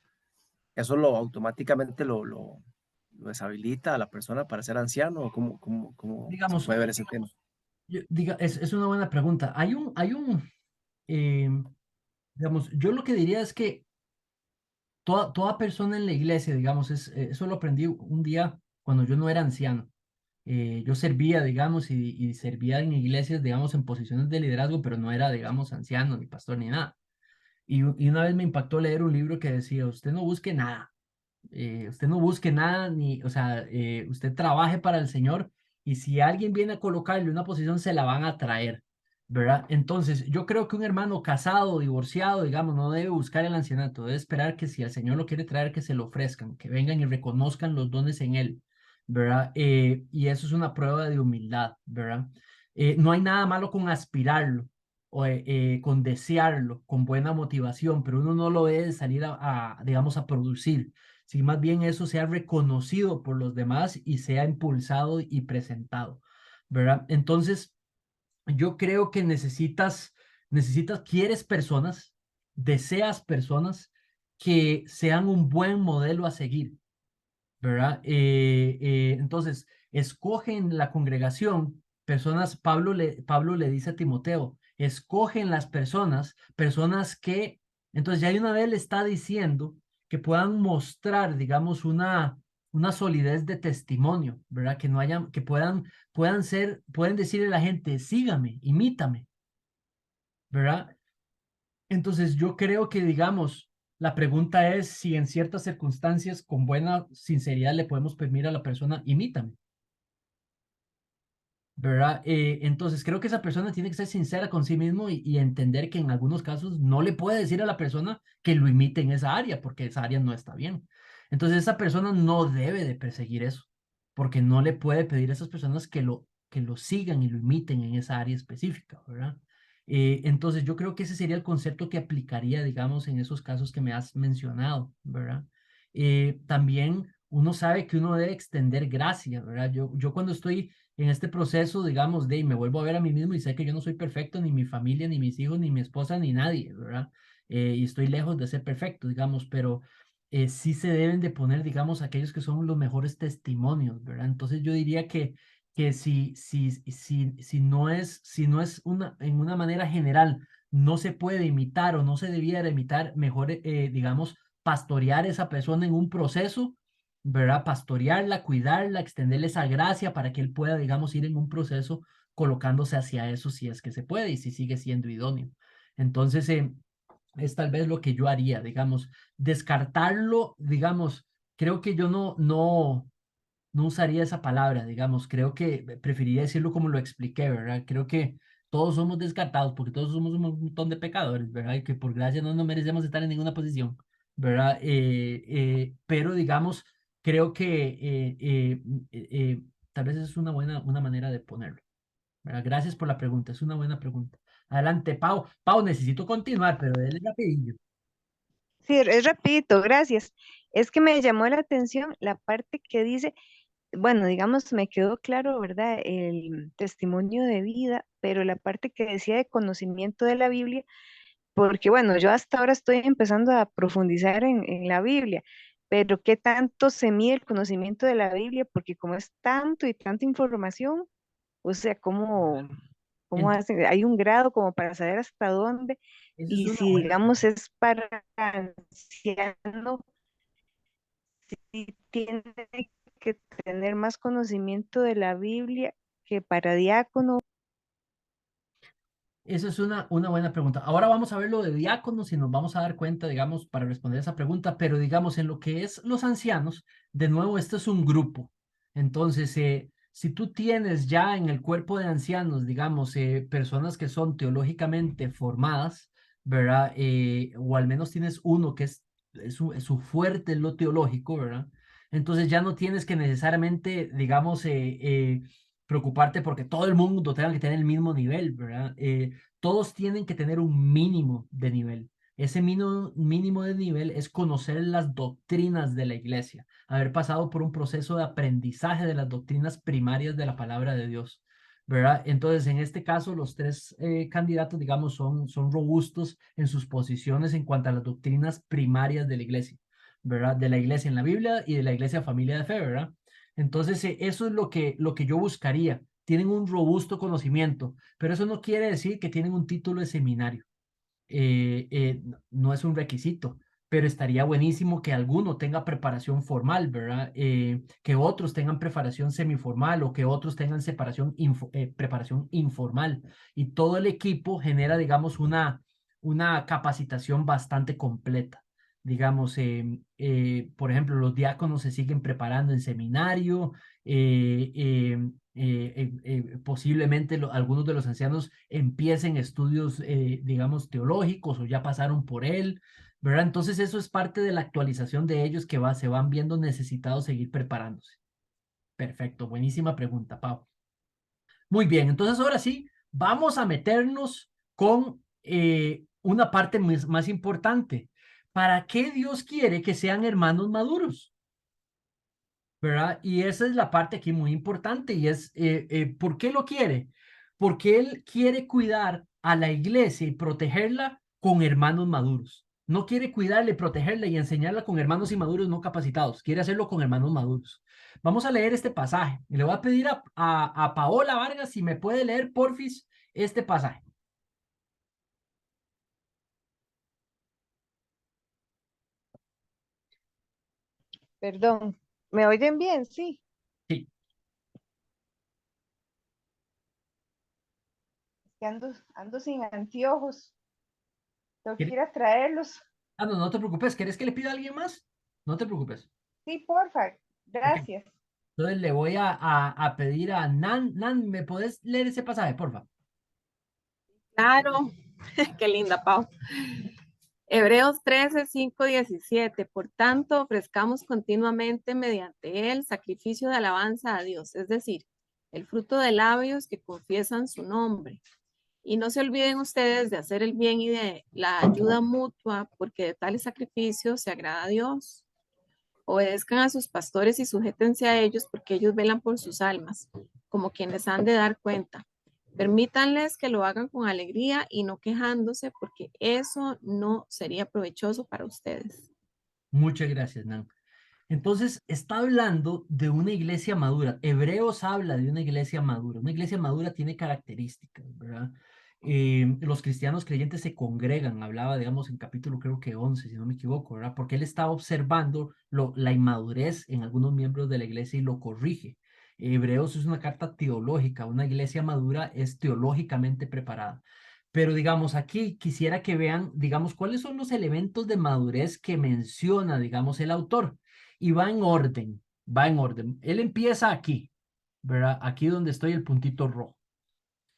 Eso automáticamente lo deshabilita a la persona para ser anciano, o cómo se
Digamos,
puede ver ese tema.
es una buena pregunta. Eh, digamos, yo lo que diría es que toda persona en la iglesia, digamos, eso lo aprendí un día cuando yo no era anciano. Yo servía, digamos, y servía en iglesias, digamos, en posiciones de liderazgo, pero no era, digamos, anciano, ni pastor, ni nada. Y una vez me impactó leer un libro que decía, usted no busque nada, ni, o sea, usted trabaje para el Señor, y si alguien viene a colocarle una posición, se la van a traer, ¿verdad? Entonces, yo creo que un hermano casado, divorciado, digamos, no debe buscar el ancianato, debe esperar que si el Señor lo quiere traer, que se lo ofrezcan, que vengan y reconozcan los dones en él, ¿verdad? Y eso es una prueba de humildad, ¿verdad? No hay nada malo con aspirarlo o con desearlo, con buena motivación, pero uno no lo debe salir digamos, a producir, si más bien eso sea reconocido por los demás y sea impulsado y presentado, ¿verdad? Entonces, yo creo que quieres personas, deseas personas que sean un buen modelo a seguir, ¿verdad? Entonces, escogen la congregación, Pablo le dice a Timoteo, escogen las personas que, entonces ya de una vez le está diciendo que puedan mostrar, digamos, una solidez de testimonio, ¿verdad? Que no hayan, que pueden decirle a la gente, sígame, imítame, ¿verdad? Entonces yo creo que, digamos, la pregunta es si en ciertas circunstancias con buena sinceridad le podemos permitir a la persona, imítame, ¿verdad? Entonces creo que esa persona tiene que ser sincera con sí mismo y entender que en algunos casos no le puede decir a la persona que lo imite en esa área, porque esa área no está bien. Entonces esa persona no debe de perseguir eso, porque no le puede pedir a esas personas que lo sigan y lo imiten en esa área específica, ¿verdad? Entonces yo creo que ese sería el concepto que aplicaría, digamos, en esos casos que me has mencionado, ¿verdad? También uno sabe que uno debe extender gracia, ¿verdad? Yo cuando estoy en este proceso, digamos, de me vuelvo a ver a mí mismo y sé que yo no soy perfecto, ni mi familia, ni mis hijos, ni mi esposa, ni nadie, ¿verdad? Y estoy lejos de ser perfecto, digamos, pero sí se deben de poner, digamos, aquellos que son los mejores testimonios, ¿verdad? Entonces yo diría que si no es una, en una manera general, no se puede imitar o no se debiera imitar, mejor, digamos, pastorear esa persona en un proceso, ¿verdad? Pastorearla, cuidarla, extenderle esa gracia para que él pueda, digamos, ir en un proceso colocándose hacia eso si es que se puede y si sigue siendo idóneo. Entonces, es tal vez lo que yo haría, digamos, descartarlo, digamos, creo que yo no usaría esa palabra, digamos, creo que preferiría decirlo como lo expliqué, ¿verdad? Creo que todos somos descartados porque todos somos un montón de pecadores, ¿verdad? Y que por gracia no nos merecemos estar en ninguna posición, ¿verdad? Pero digamos, creo que tal vez es una manera de ponerlo, ¿verdad? Gracias por la pregunta, es una buena pregunta. Adelante, Pau. Pau, necesito continuar, pero él rapidillo.
Sí, es rapidito, gracias. Es que me llamó la atención la parte que dice, bueno, digamos, me quedó claro, ¿verdad? El testimonio de vida, pero la parte que decía de conocimiento de la Biblia, porque bueno, yo hasta ahora estoy empezando a profundizar en la Biblia, pero ¿qué tanto se mide el conocimiento de la Biblia? Porque como es tanto y tanta información, o sea, ¿cómo
Ent-
hacen? Hay un grado como para saber hasta dónde,
Esa es
y
una
si
buena
digamos
pregunta.
es para anciano, si tiene que tener más conocimiento de la Biblia que para diácono.
Esa es una buena pregunta. Ahora vamos a ver lo de diáconos y nos vamos a dar cuenta, digamos, para responder esa pregunta, pero digamos, en lo que es los ancianos, de nuevo, este es un grupo. Entonces, si tú tienes ya en el cuerpo de ancianos, digamos, personas que son teológicamente formadas, ¿verdad? O al menos tienes uno que es su fuerte en lo teológico, ¿verdad? Entonces ya no tienes que necesariamente, digamos, preocuparte porque todo el mundo tenga que tener el mismo nivel, ¿verdad? Todos tienen que tener un mínimo de nivel. Ese mínimo de nivel es conocer las doctrinas de la iglesia, haber pasado por un proceso de aprendizaje de las doctrinas primarias de la palabra de Dios, ¿verdad? Entonces, en este caso, los tres candidatos, digamos, son robustos en sus posiciones en cuanto a las doctrinas primarias de la iglesia, ¿verdad? De la iglesia en la Biblia y de la iglesia familia de fe, ¿verdad? Entonces, eso es lo que yo buscaría. Tienen un robusto conocimiento, pero eso no quiere decir que tienen un título de seminario. No es un requisito, pero estaría buenísimo que alguno tenga preparación formal, ¿verdad? Que otros tengan preparación semiformal o que otros tengan preparación informal. Y todo el equipo genera, digamos, una capacitación bastante completa. Digamos, por ejemplo, los diáconos se siguen preparando en seminario, posiblemente algunos de los ancianos empiecen estudios, digamos, teológicos o ya pasaron por él, ¿verdad? Entonces eso es parte de la actualización de ellos que se van viendo necesitados seguir preparándose. Perfecto, buenísima pregunta, Pau. Muy bien, entonces ahora sí, vamos a meternos con una parte más importante. ¿Para qué Dios quiere que sean hermanos maduros? ¿Verdad? Y esa es la parte aquí muy importante y es, ¿por qué lo quiere? Porque Él quiere cuidar a la iglesia y protegerla con hermanos maduros. No quiere cuidarla y protegerla y enseñarla con hermanos inmaduros no capacitados. Quiere hacerlo con hermanos maduros. Vamos a leer este pasaje. Y le voy a pedir a Paola Vargas si me puede leer, porfis, este pasaje.
Perdón, ¿me oyen bien? Sí,
Sí.
que ando sin anteojos. tengo que ir a traerlos.
Ah, no, no te preocupes. ¿Quieres que le pida a alguien más? No te preocupes.
Sí, porfa,
Ok.
gracias.
Entonces le voy a pedir a Nan. Nan, ¿me puedes leer ese pasaje, porfa?
Claro, qué linda, Pau. Hebreos 13, 5, 17. Por tanto, ofrezcamos continuamente mediante él sacrificio de alabanza a Dios, es decir, el fruto de labios que confiesan su nombre. Y no se olviden ustedes de hacer el bien y de la ayuda mutua, porque de tales sacrificios se agrada a Dios. Obedezcan a sus pastores y sujétense a ellos, porque ellos velan por sus almas, como quienes han de dar cuenta. Permítanles que lo hagan con alegría y no quejándose, porque eso no sería provechoso para ustedes.
Muchas gracias, Nan. Entonces, está hablando de una iglesia madura. Hebreos habla de una iglesia madura. Una iglesia madura tiene características, ¿verdad? Los cristianos creyentes se congregan, hablaba, digamos, en capítulo creo que 11, si no me equivoco, ¿verdad? Porque él está observando la inmadurez en algunos miembros de la iglesia y lo corrige. Hebreos es una carta teológica. Una iglesia madura es teológicamente preparada. Pero digamos, aquí quisiera que vean, digamos, cuáles son los elementos de madurez que menciona, digamos, el autor. Y va en orden, va en orden. Él empieza aquí, ¿verdad? Aquí donde estoy el puntito rojo.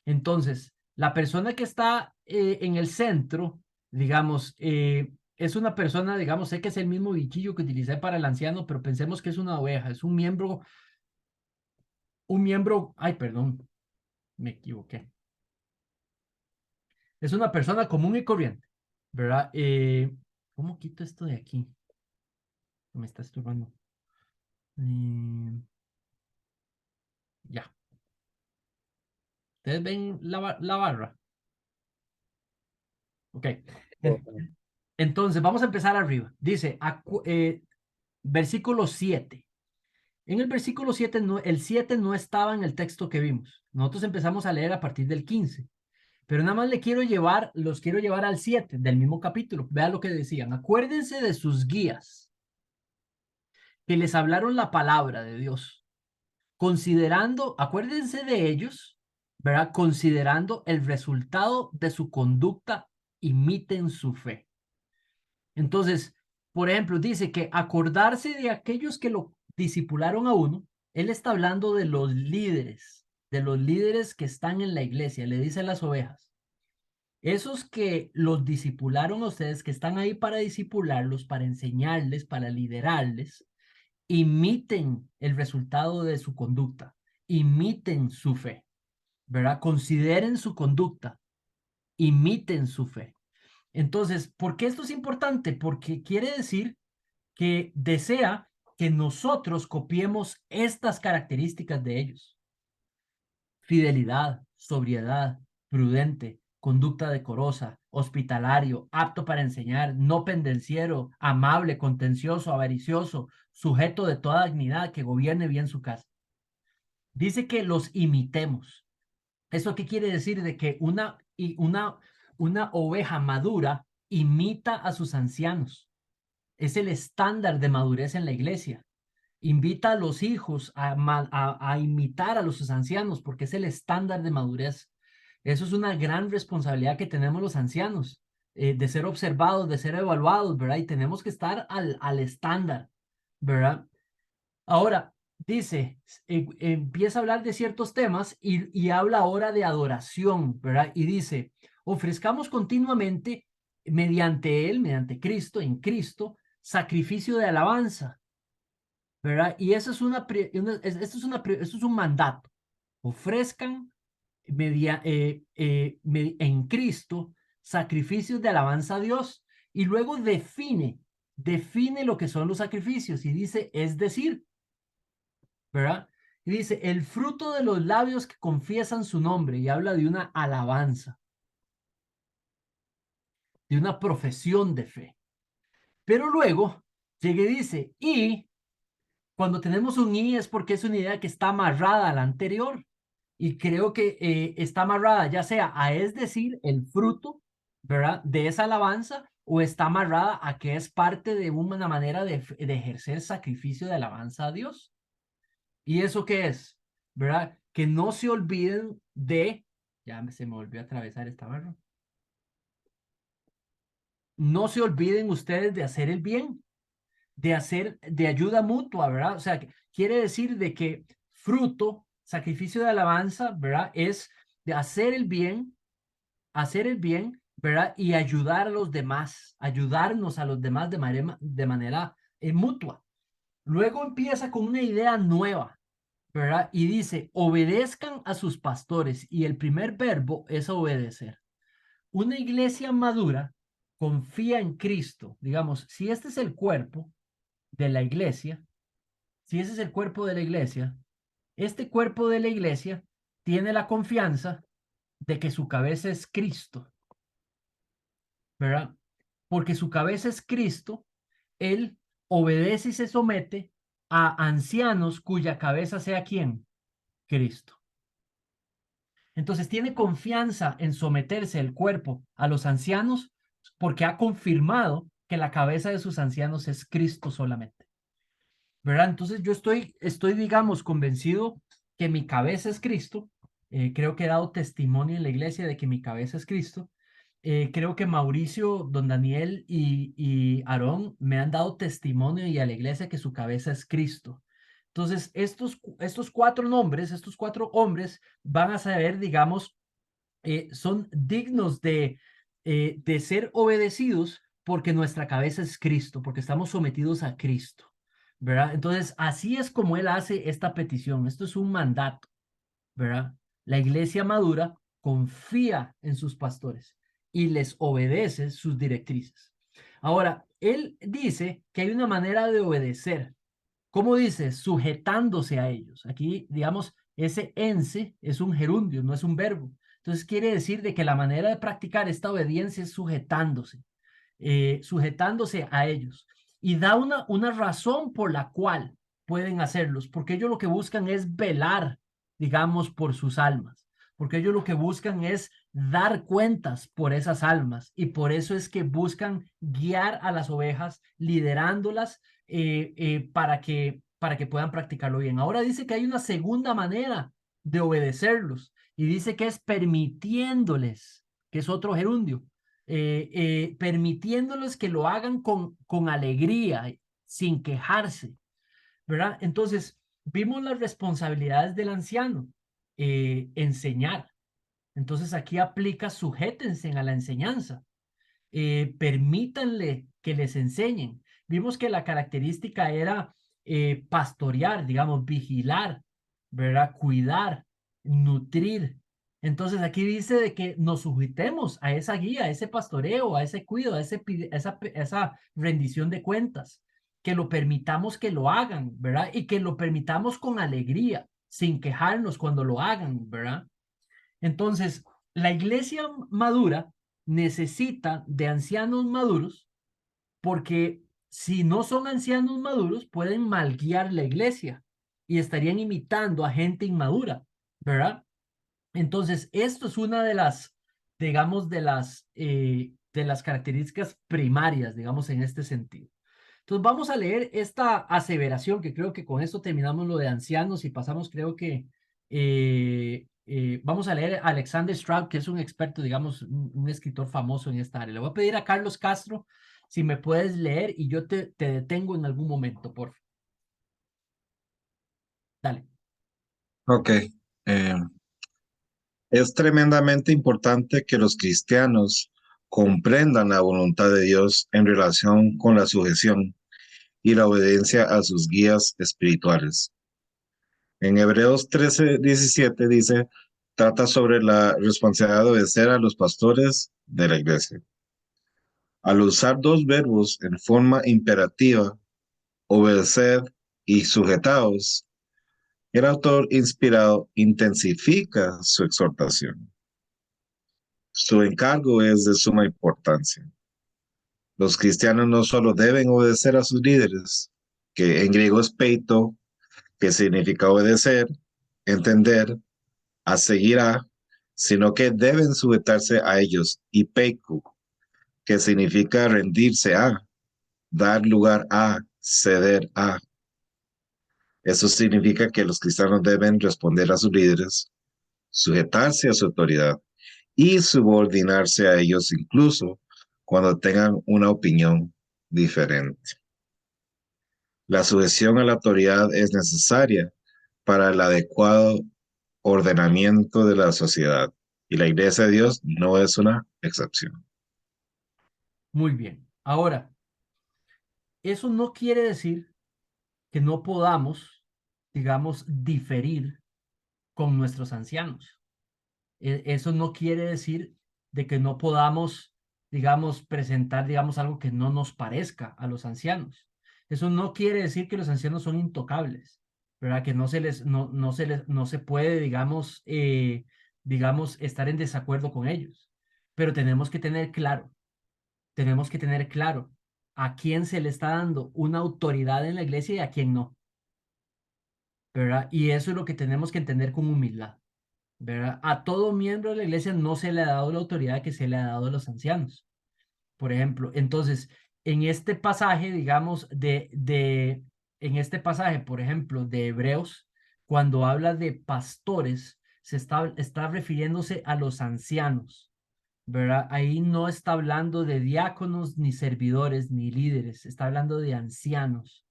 Entonces, la persona que está en el centro, digamos, es una persona, digamos, sé que es el mismo bichillo que utilicé para el anciano, pero pensemos que es una oveja, es un miembro, ay, perdón, me equivoqué. Es una persona común y corriente, ¿verdad? ¿Cómo quito esto de aquí? Me está estorbando. Ya. ¿Ustedes ven la barra? Ok. Entonces, vamos a empezar arriba. Dice, versículo 7. En el versículo 7, el 7 no estaba en el texto que vimos. Nosotros empezamos a leer a partir del 15. Pero nada más los quiero llevar al 7 del mismo capítulo. Vean lo que decían. Acuérdense de sus guías que les hablaron la palabra de Dios. Acuérdense de ellos, ¿verdad? Considerando el resultado de su conducta, imiten su fe. Entonces, por ejemplo, dice que acordarse de aquellos que lo discipularon a uno, él está hablando de los líderes que están en la iglesia, le dice a las ovejas. Esos que los discipularon a ustedes, que están ahí para discipularlos, para enseñarles, para liderarles, imiten el resultado de su conducta, imiten su fe, ¿verdad? Consideren su conducta, imiten su fe. Entonces, ¿por qué esto es importante? Porque quiere decir que desea que nosotros copiemos estas características de ellos. Fidelidad, sobriedad, prudente, conducta decorosa, hospitalario, apto para enseñar, no pendenciero, amable, contencioso, avaricioso, sujeto de toda dignidad, que gobierne bien su casa. Dice que los imitemos. ¿Eso qué quiere decir? De que una oveja madura imita a sus ancianos. Es el estándar de madurez en la iglesia. Invita a los hijos a imitar a los ancianos porque es el estándar de madurez. Eso es una gran responsabilidad que tenemos los ancianos, de ser observados, de ser evaluados, ¿verdad? Y tenemos que estar al estándar, ¿verdad? Ahora, dice, empieza a hablar de ciertos temas y habla ahora de adoración, ¿verdad? Y dice, ofrezcamos continuamente mediante Él, mediante Cristo, en Cristo, sacrificio de alabanza, ¿verdad? Y eso es esto es un mandato. Ofrezcan en Cristo sacrificios de alabanza a Dios. Y luego define lo que son los sacrificios y dice, es decir, ¿verdad? Y dice, el fruto de los labios que confiesan su nombre, y habla de una alabanza, de una profesión de fe. Pero luego llega y dice, y cuando tenemos un y es porque es una idea que está amarrada a la anterior. Y creo que está amarrada ya sea a, es decir, el fruto, ¿verdad? De esa alabanza, o está amarrada a que es parte de una manera de ejercer sacrificio de alabanza a Dios. ¿Y eso qué es? ¿Verdad? Que no se olviden de, ya se me volvió a atravesar esta barra. no se olviden ustedes de hacer el bien, de ayuda mutua, ¿verdad? O sea, quiere decir de que fruto, sacrificio de alabanza, ¿verdad? Es de hacer el bien, ¿verdad? Y ayudar a los demás, ayudarnos a los demás de manera mutua. Luego empieza con una idea nueva, ¿verdad? Y dice, obedezcan a sus pastores. Y el primer verbo es obedecer. Una iglesia madura confía en Cristo. Digamos, si este es el cuerpo de la iglesia, si ese es el cuerpo de la iglesia, este cuerpo de la iglesia tiene la confianza de que su cabeza es Cristo, ¿verdad? Porque su cabeza es Cristo, él obedece y se somete a ancianos cuya cabeza sea ¿quién? Cristo. Entonces tiene confianza en someterse el cuerpo a los ancianos porque ha confirmado que la cabeza de sus ancianos es Cristo solamente, ¿verdad? Entonces yo estoy, digamos, convencido que mi cabeza es Cristo. Creo que he dado testimonio en la iglesia de que mi cabeza es Cristo. Creo que Mauricio, don Daniel y Aarón me han dado testimonio y a la iglesia que su cabeza es Cristo. Entonces, estos cuatro nombres, estos cuatro hombres van a saber, digamos, son dignos de ser obedecidos porque nuestra cabeza es Cristo, porque estamos sometidos a Cristo, ¿verdad? Entonces, así es como él hace esta petición. Esto es un mandato, ¿verdad? La iglesia madura confía en sus pastores y les obedece sus directrices. Ahora, él dice que hay una manera de obedecer. ¿Cómo dice? Sujetándose a ellos. Aquí, digamos, ese ense es un gerundio, no es un verbo. Entonces quiere decir de que la manera de practicar esta obediencia es sujetándose a ellos. Y da una razón por la cual pueden hacerlos, porque ellos lo que buscan es velar, digamos, por sus almas, porque ellos lo que buscan es dar cuentas por esas almas y por eso es que buscan guiar a las ovejas, liderándolas para que puedan practicarlo bien. Ahora dice que hay una segunda manera de obedecerlos y dice que es permitiéndoles, que es otro gerundio, permitiéndoles que lo hagan con alegría, sin quejarse, ¿verdad? Entonces, vimos las responsabilidades del anciano, enseñar. Entonces aquí aplica sujétense a la enseñanza, permítanle que les enseñen. Vimos que la característica era pastorear, digamos, vigilar, ¿verdad? Cuidar, nutrir. Entonces aquí dice de que nos sujetemos a esa guía, a ese pastoreo, a ese cuidado, esa rendición de cuentas, que lo permitamos que lo hagan, ¿verdad? Y que lo permitamos con alegría, sin quejarnos cuando lo hagan, ¿verdad? Entonces, la iglesia madura necesita de ancianos maduros porque si no son ancianos maduros, pueden malguiar la iglesia y estarían imitando a gente inmadura, ¿verdad? Entonces, esto es una de las, digamos, de las características primarias, digamos, en este sentido. Entonces, vamos a leer esta aseveración, que creo que con esto terminamos lo de ancianos y pasamos, creo que, vamos a leer a Alexander Stroud, que es un experto, digamos, un escritor famoso en esta área. Le voy a pedir a Carlos Castro si me puedes leer y yo te detengo en algún momento, por favor. Dale.
Ok. Es tremendamente importante que los cristianos comprendan la voluntad de Dios en relación con la sujeción y la obediencia a sus guías espirituales. En Hebreos 13:17 dice, trata sobre la responsabilidad de obedecer a los pastores de la iglesia. Al usar dos verbos en forma imperativa, obedecer y sujetaos, el autor inspirado intensifica su exhortación. Su encargo es de suma importancia. Los cristianos no solo deben obedecer a sus líderes, que en griego es peito, que significa obedecer, entender, a seguir a, sino que deben sujetarse a ellos, y peiku, que significa rendirse a, dar lugar a, ceder a. Eso significa que los cristianos deben responder a sus líderes, sujetarse a su autoridad y subordinarse a ellos incluso cuando tengan una opinión diferente. La sujeción a la autoridad es necesaria para el adecuado ordenamiento de la sociedad, y la Iglesia de Dios no es una excepción.
Muy bien. Ahora, eso no quiere decir que no podamos, digamos, diferir con nuestros ancianos. Eso no quiere decir de que no podamos, digamos, presentar, digamos, algo que no nos parezca a los ancianos. Eso no quiere decir que los ancianos son intocables, ¿verdad? Que no se puede, digamos, estar en desacuerdo con ellos. Pero tenemos que tener claro a quién se le está dando una autoridad en la iglesia y a quién no, ¿verdad? Y eso es lo que tenemos que entender con humildad, ¿verdad? A todo miembro de la iglesia no se le ha dado la autoridad que se le ha dado a los ancianos, por ejemplo. Entonces, en este pasaje, digamos, en este pasaje, por ejemplo, de Hebreos, cuando habla de pastores, está refiriéndose a los ancianos, ¿verdad? Ahí no está hablando de diáconos, ni servidores, ni líderes, está hablando de ancianos,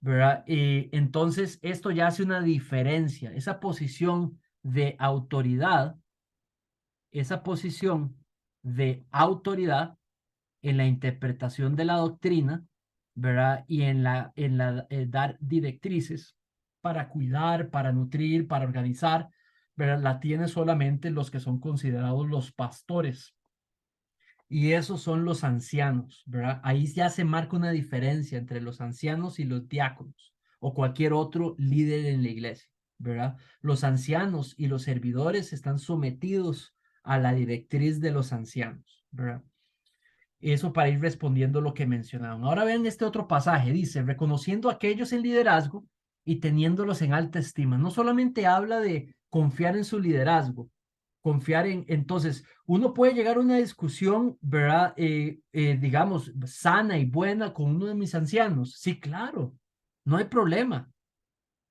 ¿verdad? Entonces, esto ya hace una diferencia. Esa posición de autoridad en la interpretación de la doctrina, ¿verdad? Y en dar directrices para cuidar, para nutrir, para organizar, ¿verdad? La tienen solamente los que son considerados los pastores. Y esos son los ancianos, ¿verdad? Ahí ya se marca una diferencia entre los ancianos y los diáconos o cualquier otro líder en la iglesia, ¿verdad? Los ancianos y los servidores están sometidos a la directriz de los ancianos, ¿verdad? Eso para ir respondiendo lo que mencionaban. Ahora vean este otro pasaje, dice, reconociendo a aquellos en liderazgo y teniéndolos en alta estima. No solamente habla de confiar en su liderazgo, entonces, uno puede llegar a una discusión, ¿verdad? Digamos, sana y buena con uno de mis ancianos. Sí, claro, no hay problema.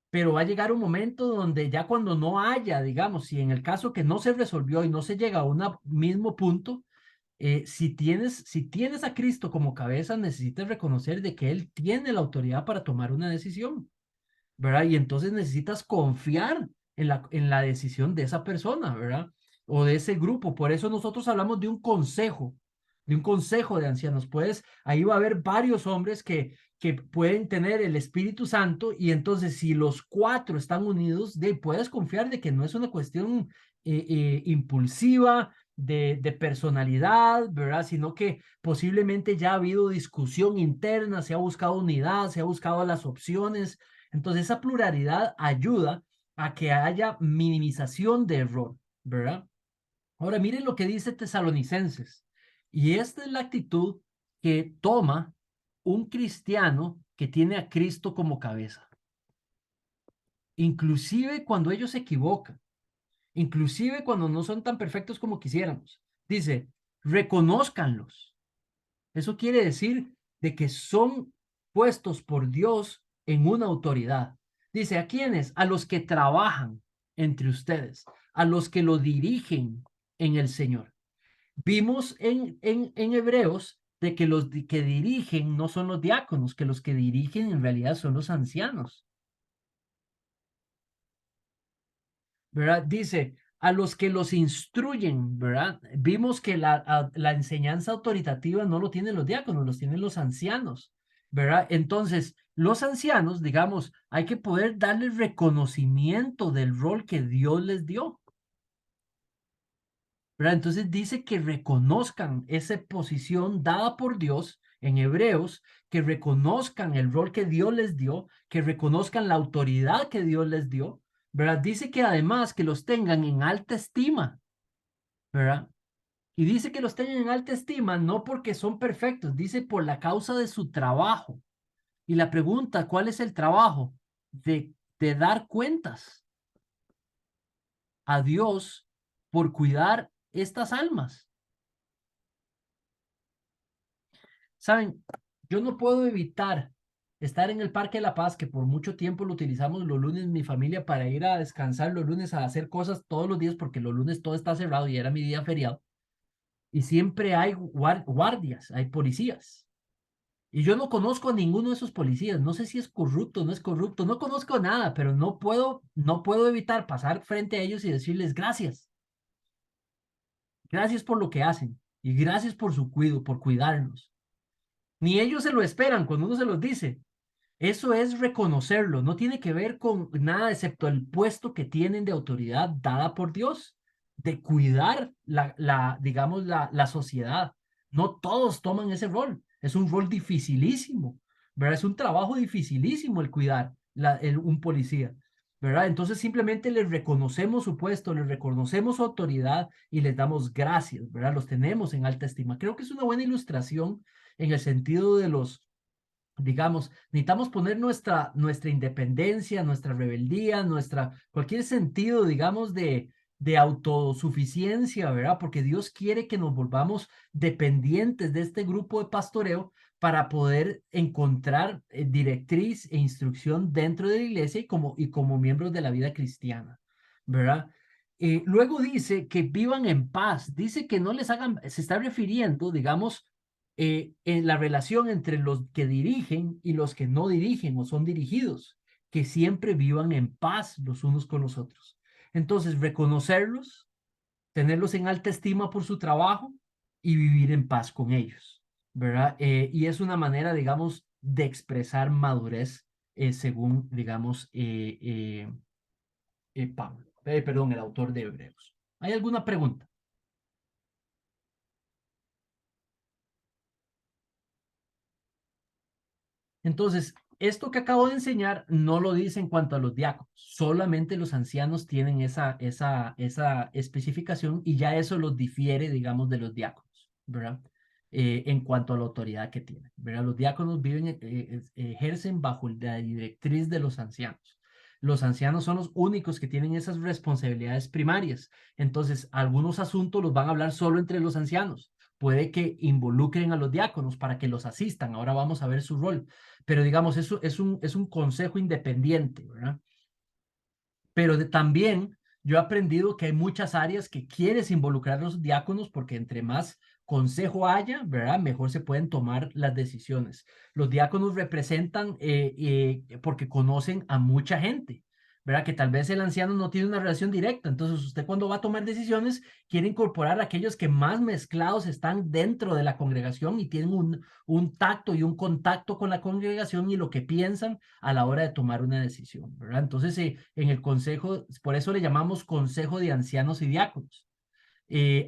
Pero va a llegar un momento donde ya cuando no haya, digamos, si en el caso que no se resolvió y no se llega a un mismo punto, si tienes a Cristo como cabeza, necesitas reconocer de que Él tiene la autoridad para tomar una decisión, ¿verdad? Y entonces necesitas confiar en la decisión de esa persona, ¿verdad? O de ese grupo. Por eso nosotros hablamos de un consejo de ancianos. Pues ahí va a haber varios hombres que pueden tener el Espíritu Santo y entonces si los cuatro están unidos, puedes confiar de que no es una cuestión impulsiva, de personalidad, ¿verdad? Sino que posiblemente ya ha habido discusión interna, se ha buscado unidad, se ha buscado las opciones. Entonces, esa pluralidad ayuda a que haya minimización de error, ¿verdad? Ahora, miren lo que dice Tesalonicenses. Y esta es la actitud que toma un cristiano que tiene a Cristo como cabeza. Inclusive cuando ellos se equivocan, inclusive cuando no son tan perfectos como quisiéramos. Dice, reconózcanlos. Eso quiere decir de que son puestos por Dios en una autoridad. Dice, ¿a quiénes? A los que trabajan entre ustedes, a los que lo dirigen en el Señor. Vimos en Hebreos de que los que dirigen no son los diáconos, que los que dirigen en realidad son los ancianos. ¿Verdad? Dice, a los que los instruyen, ¿verdad? Vimos que la enseñanza autoritativa no lo tienen los diáconos, los tienen los ancianos, ¿verdad? Entonces, los ancianos, digamos, hay que poder darle reconocimiento del rol que Dios les dio, ¿verdad? Entonces dice que reconozcan esa posición dada por Dios en Hebreos, que reconozcan el rol que Dios les dio, que reconozcan la autoridad que Dios les dio, ¿verdad? Dice que además que los tengan en alta estima, ¿verdad? Y dice que los tengan en alta estima no porque son perfectos, dice por la causa de su trabajo. Y la pregunta, ¿cuál es el trabajo? De dar cuentas a Dios por cuidar estas almas. Saben, yo no puedo evitar estar en el Parque de la Paz, que por mucho tiempo lo utilizamos los lunes, mi familia, para ir a descansar los lunes, a hacer cosas todos los días, porque los lunes todo está cerrado y era mi día feriado. y siempre hay guardias, hay policías. Y yo no conozco a ninguno de esos policías, no sé si es corrupto, no es corrupto, no conozco nada, pero no puedo evitar pasar frente a ellos y decirles gracias. Gracias por lo que hacen y gracias por su cuidado, por cuidarnos. Ni ellos se lo esperan cuando uno se los dice. Eso es reconocerlo, no tiene que ver con nada excepto el puesto que tienen de autoridad dada por Dios, de cuidar digamos, la sociedad. No todos toman ese rol, es un rol dificilísimo, ¿verdad? Es un trabajo dificilísimo el cuidar un policía, ¿verdad? Entonces simplemente les reconocemos su puesto, les reconocemos su autoridad y les damos gracias, ¿verdad? Los tenemos en alta estima. Creo que es una buena ilustración en el sentido de digamos, necesitamos poner nuestra independencia, nuestra rebeldía, cualquier sentido, digamos, de autosuficiencia, ¿verdad? Porque Dios quiere que nos volvamos dependientes de este grupo de pastoreo para poder encontrar directriz e instrucción dentro de la iglesia y como miembros de la vida cristiana, ¿verdad? Luego dice que vivan en paz, dice que no les hagan, se está refiriendo, digamos, en la relación entre los que dirigen y los que no dirigen o son dirigidos, que siempre vivan en paz los unos con los otros. Entonces, reconocerlos, tenerlos en alta estima por su trabajo y vivir en paz con ellos, ¿verdad? Y es una manera, digamos, de expresar madurez según, digamos, Pablo, perdón, el autor de Hebreos. ¿Hay alguna pregunta? Entonces, esto que acabo de enseñar no lo dice en cuanto a los diáconos, solamente los ancianos tienen esa especificación y ya eso los difiere, digamos, de los diáconos, ¿verdad? En cuanto a la autoridad que tienen, ¿verdad? Los diáconos ejercen bajo la directriz de los ancianos. Los ancianos son los únicos que tienen esas responsabilidades primarias. Entonces, algunos asuntos los van a hablar solo entre los ancianos. Puede que involucren a los diáconos para que los asistan. Ahora vamos a ver su rol, pero digamos, eso es un consejo independiente, ¿verdad? Pero también yo he aprendido que hay muchas áreas que quieres involucrar a los diáconos porque entre más consejo haya, ¿verdad? Mejor se pueden tomar las decisiones. Los diáconos representan porque conocen a mucha gente, ¿verdad? Que tal vez el anciano no tiene una relación directa. Entonces, usted cuando va a tomar decisiones, quiere incorporar a aquellos que más mezclados están dentro de la congregación y tienen un tacto y un contacto con la congregación y lo que piensan a la hora de tomar una decisión, ¿verdad? Entonces, en el consejo, por eso le llamamos consejo de ancianos y diáconos,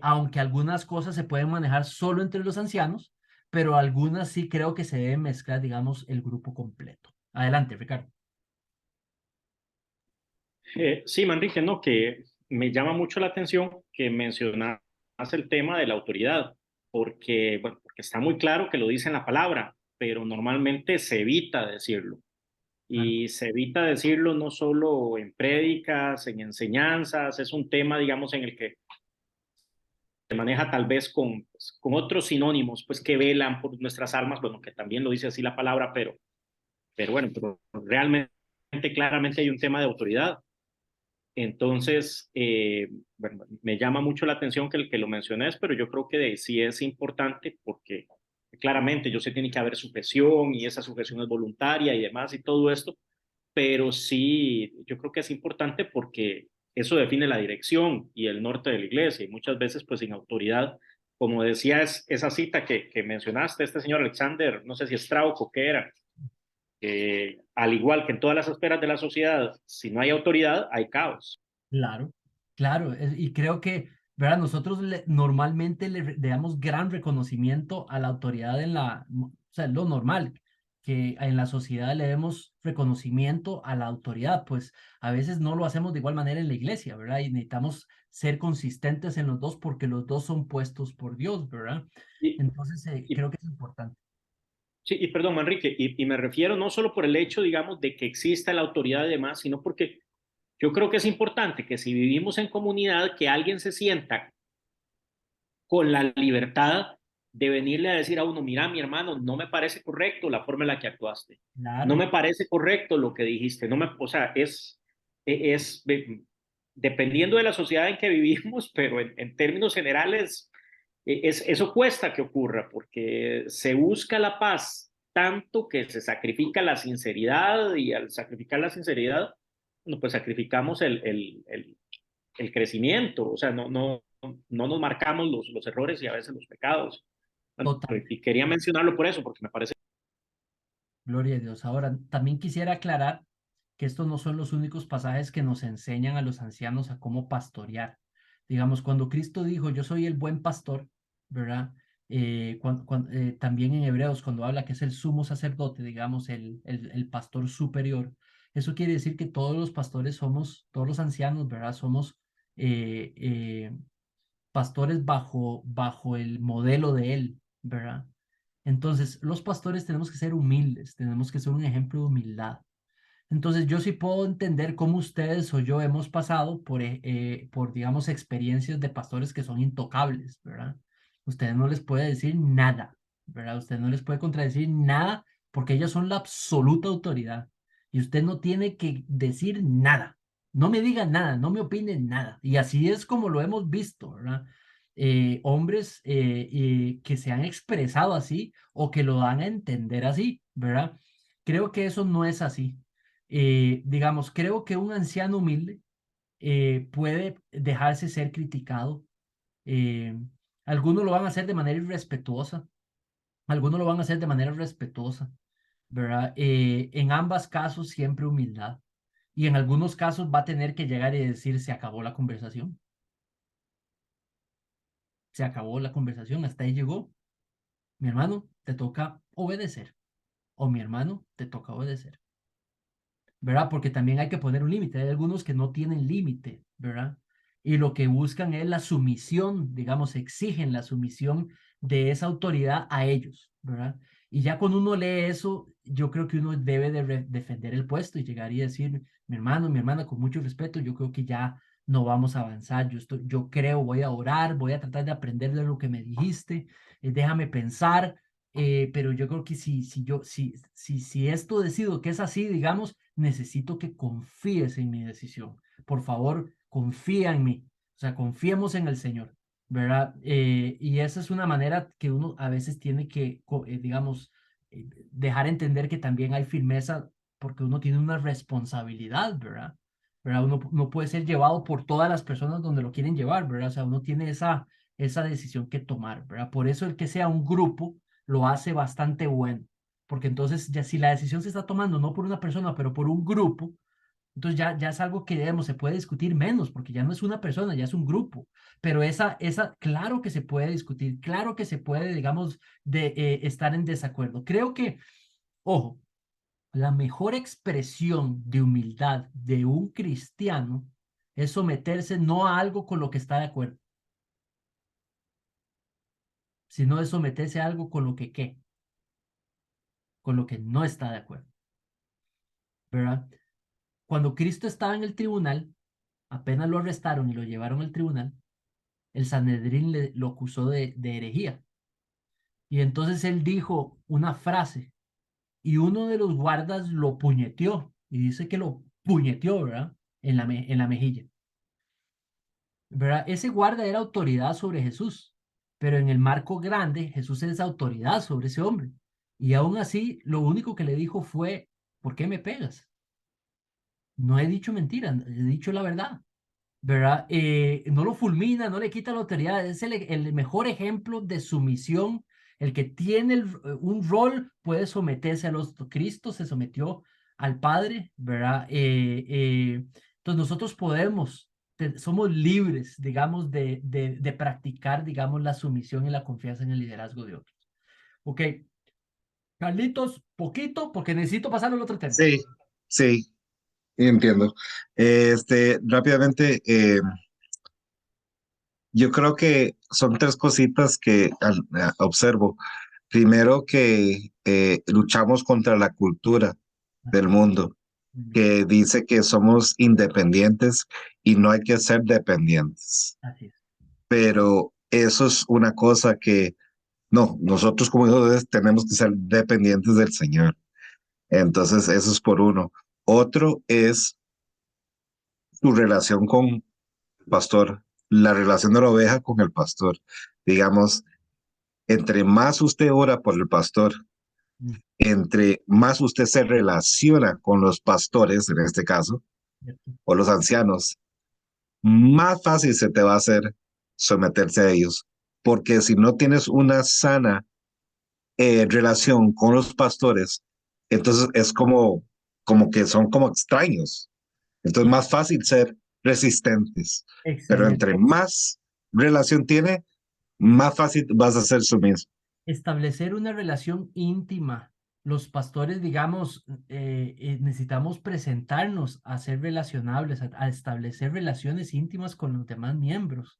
aunque algunas cosas se pueden manejar solo entre los ancianos, pero algunas sí creo que se deben mezclar, digamos, el grupo completo. Adelante, Ricardo.
Sí, Manrique, no, que me llama mucho la atención que mencionas el tema de la autoridad, porque, bueno, porque está muy claro que lo dice en la palabra, pero normalmente se evita decirlo. Y se evita decirlo no solo en prédicas, en enseñanzas, es un tema, digamos, en el que se maneja tal vez con otros sinónimos, pues que velan por nuestras almas, bueno, que también lo dice así la palabra, pero bueno, pero realmente, claramente hay un tema de autoridad. Entonces, bueno, me llama mucho la atención que lo menciones, pero yo creo que sí es importante porque claramente yo sé que tiene que haber sujeción y esa sujeción es voluntaria y demás y todo esto, pero sí, yo creo que es importante porque eso define la dirección y el norte de la iglesia y muchas veces pues sin autoridad, como decía esa cita que mencionaste, este señor Alexander, no sé si Strauch o qué era, al igual que en todas las esferas de la sociedad, si no hay autoridad, hay caos.
Claro, claro, y creo que, ¿verdad? Nosotros normalmente le damos gran reconocimiento a la autoridad o sea, lo normal, que en la sociedad le demos reconocimiento a la autoridad, pues a veces no lo hacemos de igual manera en la iglesia, ¿verdad? Y necesitamos ser consistentes en los dos porque los dos son puestos por Dios, ¿verdad? Entonces, creo que es importante.
Sí, y perdón, Manrique, y me refiero no solo por el hecho, digamos, de que exista la autoridad y demás, sino porque yo creo que es importante que si vivimos en comunidad, que alguien se sienta con la libertad de venirle a decir a uno, mira, mi hermano, no me parece correcto la forma en la que actuaste.
Claro.
No me parece correcto lo que dijiste. O sea, es dependiendo de la sociedad en que vivimos, pero en términos generales, Eso cuesta que ocurra porque se busca la paz tanto que se sacrifica la sinceridad y al sacrificar la sinceridad, no, pues sacrificamos el crecimiento, o sea, no nos marcamos los errores y a veces los pecados. Bueno,
Total.
y quería mencionarlo por eso, porque me parece.
Gloria a Dios. Ahora, también quisiera aclarar que estos no son los únicos pasajes que nos enseñan a los ancianos a cómo pastorear. Digamos, cuando Cristo dijo, yo soy el buen pastor, ¿verdad? También en Hebreos, cuando habla que es el sumo sacerdote, digamos, el pastor superior, eso quiere decir que todos los pastores somos, todos los ancianos, ¿verdad? Somos pastores bajo el modelo de él, ¿verdad? Entonces, los pastores tenemos que ser humildes, tenemos que ser un ejemplo de humildad. Entonces, yo sí puedo entender cómo ustedes o yo hemos pasado por, digamos, experiencias de pastores que son intocables, ¿verdad? Usted no les puede decir nada, ¿verdad? Usted no les puede contradecir nada porque ellos son la absoluta autoridad y usted no tiene que decir nada. No me diga nada, no me opine nada. Y así es como lo hemos visto, ¿verdad? Hombres que se han expresado así o que lo dan a entender así, ¿verdad? Creo que eso no es así. Digamos, creo que un anciano humilde puede dejarse ser criticado. eh, Algunos lo van a hacer de manera irrespetuosa, algunos lo van a hacer de manera respetuosa, ¿verdad? En ambos casos siempre humildad. Y en algunos casos va a tener que llegar y decir, se acabó la conversación. Se acabó la conversación, hasta ahí llegó. Mi hermano, te toca obedecer. O mi hermano, te toca obedecer. ¿Verdad? Porque también hay que poner un límite. Hay algunos que no tienen límite, ¿verdad? Y lo que buscan es la sumisión, digamos, exigen la sumisión de esa autoridad a ellos, ¿verdad? Y ya cuando uno lee eso, yo creo que uno debe de defender el puesto y llegar y decir, mi hermano, mi hermana, con mucho respeto, yo creo que ya no vamos a avanzar. Yo creo, voy a orar, voy a tratar de aprender de lo que me dijiste, déjame pensar, pero yo creo que si esto decido que es así, digamos, necesito que confíes en mi decisión. Por favor, confía en mí. O sea, confiemos en el Señor, ¿verdad? Y esa es una manera que uno a veces tiene que, digamos, dejar entender que también hay firmeza porque uno tiene una responsabilidad, ¿verdad? ¿Verdad? Uno no puede ser llevado por todas las personas donde lo quieren llevar, ¿verdad? O sea, uno tiene esa decisión que tomar, ¿verdad? Por eso el que sea un grupo lo hace bastante bueno, porque entonces ya si la decisión se está tomando no por una persona, pero por un grupo, entonces ya es algo que digamos, se puede discutir menos, porque ya no es una persona, ya es un grupo, pero claro que se puede discutir, claro que se puede, digamos, estar en desacuerdo. Creo que, ojo, la mejor expresión de humildad de un cristiano es someterse no a algo con lo que está de acuerdo, sino es someterse a algo con lo que ¿qué? Con lo que no está de acuerdo, ¿verdad? Cuando Cristo estaba en el tribunal, apenas lo arrestaron y lo llevaron al tribunal, el Sanedrín lo acusó de herejía. Y entonces él dijo una frase y uno de los guardas lo puñeteó y dice que lo puñeteó, ¿verdad? En la mejilla. ¿Verdad? Ese guarda era autoridad sobre Jesús, pero en el marco grande Jesús es autoridad sobre ese hombre. Y aún así, lo único que le dijo fue, ¿por qué me pegas? No he dicho mentira, he dicho la verdad. ¿Verdad? No lo fulmina, no le quita la autoridad, es el mejor ejemplo de sumisión. El que tiene un rol puede someterse a los. Cristo se sometió al Padre, ¿verdad? Entonces nosotros somos libres, digamos, de practicar, digamos, la sumisión y la confianza en el liderazgo de otros. Ok, Carlitos, poquito, porque necesito pasar al otro tema.
Sí, sí, entiendo. Rápidamente, yo creo que son tres cositas que observo. Primero, que luchamos contra la cultura del mundo, que dice que somos independientes y no hay que ser dependientes.
Así es.
Pero eso es una cosa que no, nosotros como hijos de Dios tenemos que ser dependientes del Señor. Entonces, eso es por uno. Otro es tu relación con el pastor. la relación de la oveja con el pastor. Digamos, entre más usted ora por el pastor,
Mm,
entre más usted se relaciona con los pastores, en este caso,
cierto.
o los ancianos, más fácil se te va a hacer someterse a ellos. Porque si no tienes una sana relación con los pastores, entonces es como que son como extraños. Entonces más fácil ser resistentes. Pero entre
Excelente.
más relación tiene, más fácil vas a ser sumiso.
Establecer una relación íntima. Los pastores, digamos, necesitamos presentarnos a ser relacionables, a establecer relaciones íntimas con los demás miembros,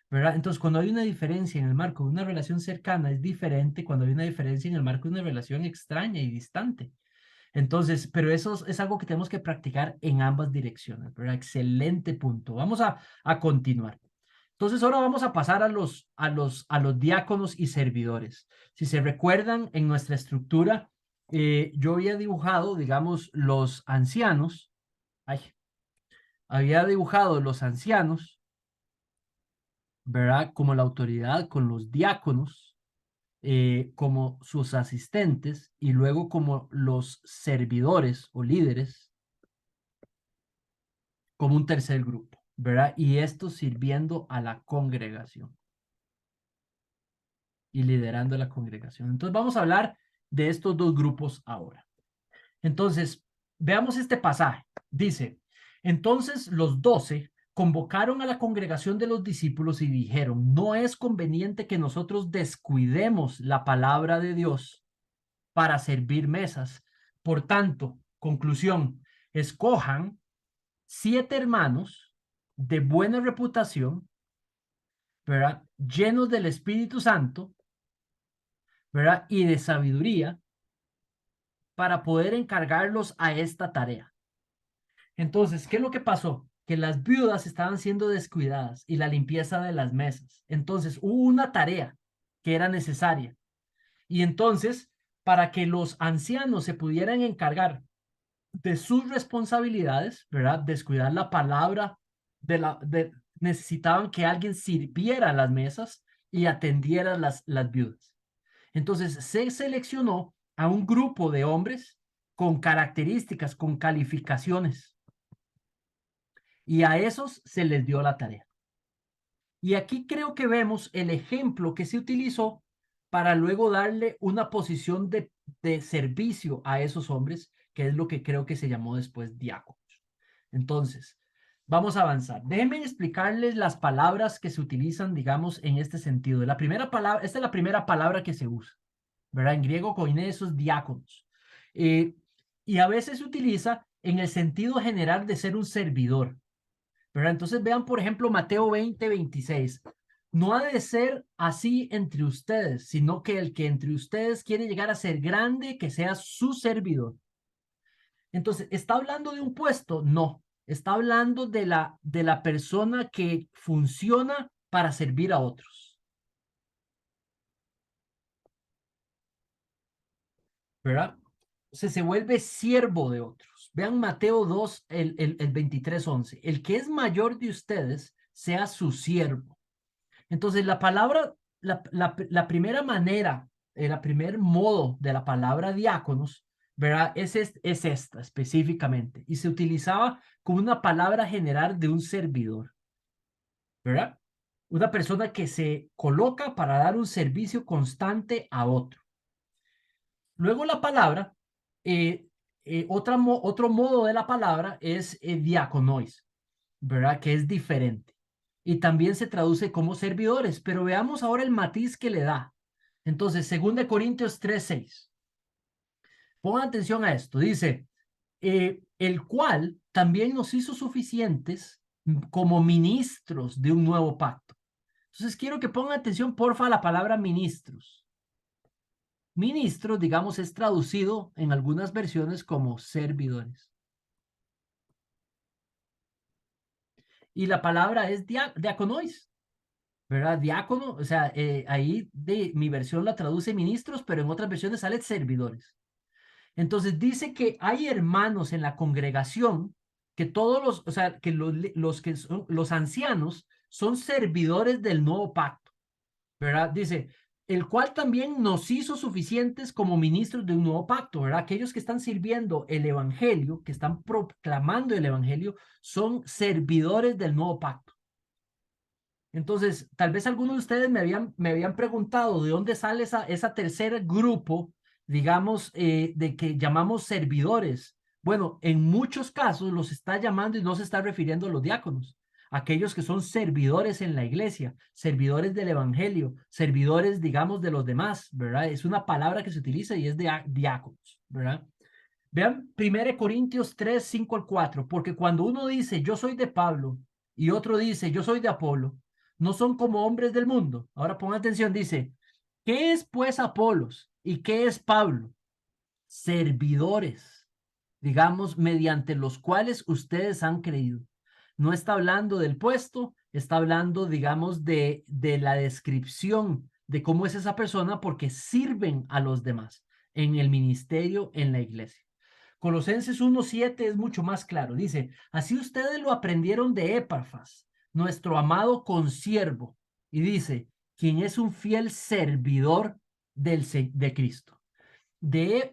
¿verdad? Entonces, cuando hay una diferencia en el marco de una relación cercana, es diferente cuando hay una diferencia en el marco de una relación extraña y distante. Entonces, pero eso es algo que tenemos que practicar en ambas direcciones, ¿verdad? Excelente punto. Vamos a continuar. Entonces ahora vamos a pasar a los diáconos y servidores. Si se recuerdan, en nuestra estructura, yo había dibujado, digamos, los ancianos. Había dibujado los ancianos, ¿verdad? Como la autoridad con los diáconos, como sus asistentes y luego como los servidores o líderes, como un tercer grupo, ¿verdad? Y esto sirviendo a la congregación y liderando la congregación. Entonces vamos a hablar de estos dos grupos ahora. Entonces, veamos este pasaje. Dice, entonces los 12 convocaron a la congregación de los discípulos y dijeron, no es conveniente que nosotros descuidemos la palabra de Dios para servir mesas. Por tanto, conclusión, escojan 7 hermanos de buena reputación, ¿verdad? Llenos del Espíritu Santo, ¿verdad? Y de sabiduría para poder encargarlos a esta tarea. Entonces, ¿qué es lo que pasó? Que las viudas estaban siendo descuidadas y la limpieza de las mesas. Entonces, hubo una tarea que era necesaria. Y entonces, para que los ancianos se pudieran encargar de sus responsabilidades, ¿verdad? Descuidar la palabra, necesitaban que alguien sirviera las mesas y atendiera las viudas. Entonces, se seleccionó a un grupo de hombres con características, con calificaciones, y a esos se les dio la tarea. Y aquí creo que vemos el ejemplo que se utilizó para luego darle una posición de servicio a esos hombres, que es lo que creo que se llamó después diáconos. Entonces, vamos a avanzar. Déjenme explicarles las palabras que se utilizan, digamos, en este sentido. La primera palabra, esta es la primera palabra que se usa, ¿verdad? En griego, koinesos, diáconos. Y a veces se utiliza en el sentido general de ser un servidor, ¿verdad? Entonces vean, por ejemplo, Mateo 20:26. No ha de ser así entre ustedes, sino que el que entre ustedes quiere llegar a ser grande, que sea su servidor. Entonces, ¿está hablando de un puesto? No. Está hablando de la persona que funciona para servir a otros, ¿verdad? Se vuelve siervo de otros. Vean Mateo 2, el 23:11. El que es mayor de ustedes sea su siervo. Entonces, la palabra, la primera manera, el primer modo de la palabra diáconos, ¿verdad? Es esta específicamente. Y se utilizaba como una palabra general de un servidor, ¿verdad? Una persona que se coloca para dar un servicio constante a otro. Luego la palabra, otro modo de la palabra es diaconois, ¿verdad? Que es diferente. Y también se traduce como servidores, pero veamos ahora el matiz que le da. Entonces, 2 Corintios 3:6. Pongan atención a esto. Dice, el cual también nos hizo suficientes como ministros de un nuevo pacto. Entonces, quiero que pongan atención, porfa, a la palabra ministros. Ministros, digamos, es traducido en algunas versiones como servidores. Y la palabra es diaconois, ¿verdad? Diácono, o sea, ahí mi versión la traduce ministros, pero en otras versiones sale servidores. Entonces dice que hay hermanos en la congregación que todos los, o sea, que los que son los ancianos son servidores del nuevo pacto, ¿verdad? Dice, el cual también nos hizo suficientes como ministros de un nuevo pacto, ¿verdad? Aquellos que están sirviendo el evangelio, que están proclamando el evangelio, son servidores del nuevo pacto. Entonces, tal vez algunos de ustedes me habían preguntado de dónde sale esa tercer grupo, digamos, de que llamamos servidores. Bueno, en muchos casos los está llamando y no se está refiriendo a los diáconos, aquellos que son servidores en la iglesia, servidores del evangelio, servidores, digamos, de los demás, ¿verdad? Es una palabra que se utiliza y es de diáconos, ¿verdad? Vean 1 Corintios 3, 5 al 4, porque cuando uno dice yo soy de Pablo y otro dice yo soy de Apolo, no son como hombres del mundo. Ahora pongan atención, dice, ¿qué es pues Apolos y qué es Pablo? Servidores, digamos, mediante los cuales ustedes han creído. No está hablando del puesto, está hablando, digamos, de la descripción de cómo es esa persona porque sirven a los demás en el ministerio, en la iglesia. Colosenses 1:7 es mucho más claro. Dice, así ustedes lo aprendieron de Epafras, nuestro amado consiervo. Y dice, quien es un fiel servidor de Cristo. De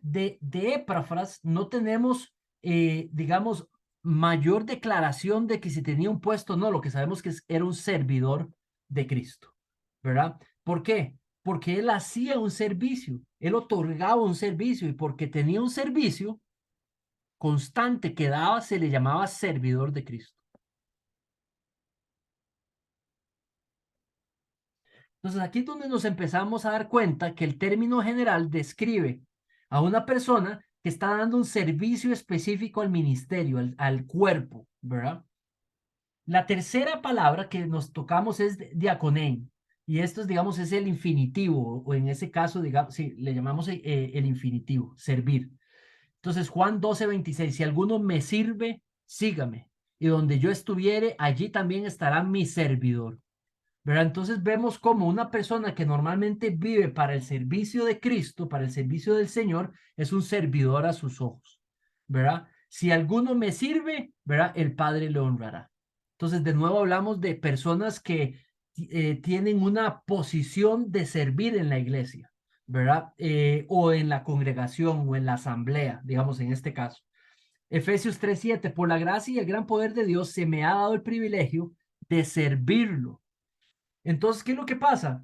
Epafras no tenemos, digamos, mayor declaración de que si tenía un puesto, no, lo que sabemos que era un servidor de Cristo, ¿verdad? ¿Por qué? Porque él hacía un servicio, él otorgaba un servicio y porque tenía un servicio constante que daba, se le llamaba servidor de Cristo. Entonces aquí es donde nos empezamos a dar cuenta que el término general describe a una persona que está dando un servicio específico al ministerio, al cuerpo, ¿verdad? La tercera palabra que nos tocamos es diaconein, y esto es, digamos, es el infinitivo, o en ese caso, digamos, sí, le llamamos el infinitivo, servir. Entonces, Juan 12:26, si alguno me sirve, sígame, y donde yo estuviere, allí también estará mi servidor. ¿Verdad? Entonces vemos como una persona que normalmente vive para el servicio de Cristo, para el servicio del Señor, es un servidor a sus ojos, ¿verdad? Si alguno me sirve, ¿verdad? El Padre le honrará. Entonces, de nuevo hablamos de personas que tienen una posición de servir en la iglesia, ¿verdad? O en la congregación o en la asamblea, digamos en este caso. Efesios 3:7, por la gracia y el gran poder de Dios se me ha dado el privilegio de servirlo. Entonces, ¿qué es lo que pasa?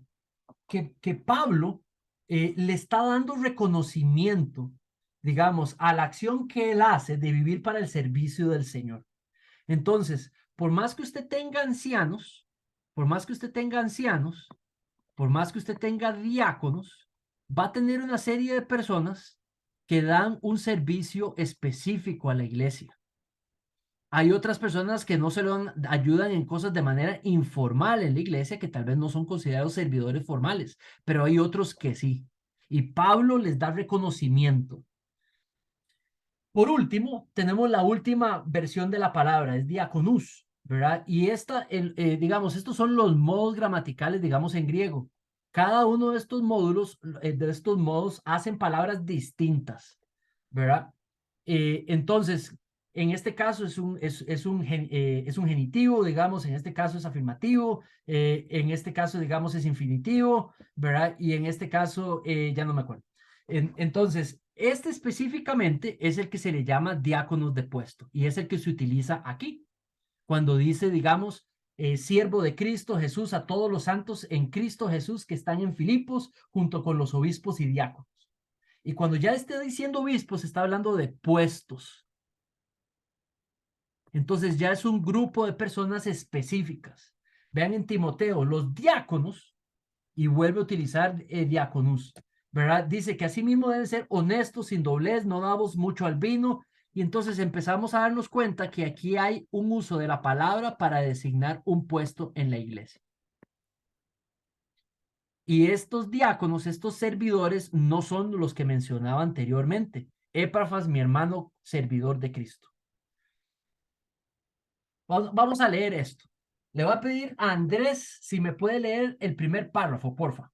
Que Pablo le está dando reconocimiento, digamos, a la acción que él hace de vivir para el servicio del Señor. Entonces, por más que usted tenga ancianos, por más que usted tenga ancianos, por más que usted tenga diáconos, va a tener una serie de personas que dan un servicio específico a la iglesia. Hay otras personas que no se lo ayudan en cosas de manera informal en la iglesia, que tal vez no son considerados servidores formales, pero hay otros que sí. Y Pablo les da reconocimiento. Por último, tenemos la última versión de la palabra, es diaconus, ¿verdad? Y esta, digamos, estos son los modos gramaticales, digamos, en griego. Cada uno de estos módulos, de estos modos, hacen palabras distintas, ¿verdad? Entonces, en este caso es un genitivo, digamos, en este caso es afirmativo, en este caso, digamos, es infinitivo, ¿verdad? Y en este caso, ya no me acuerdo. Entonces, este específicamente es el que se le llama diáconos de puesto y es el que se utiliza aquí. Cuando dice, digamos, siervo de Cristo Jesús a todos los santos en Cristo Jesús que están en Filipos junto con los obispos y diáconos. Y cuando ya esté diciendo obispos, está hablando de puestos. Entonces ya es un grupo de personas específicas. Vean en Timoteo, los diáconos, y vuelve a utilizar diaconus, ¿verdad? Dice que asimismo deben ser honestos, sin doblez, no damos mucho al vino. Y entonces empezamos a darnos cuenta que aquí hay un uso de la palabra para designar un puesto en la iglesia. Y estos diáconos, estos servidores, no son los que mencionaba anteriormente. Epafras, mi hermano, servidor de Cristo. Vamos a leer esto. Le voy a pedir a Andrés si me puede leer el primer párrafo, porfa.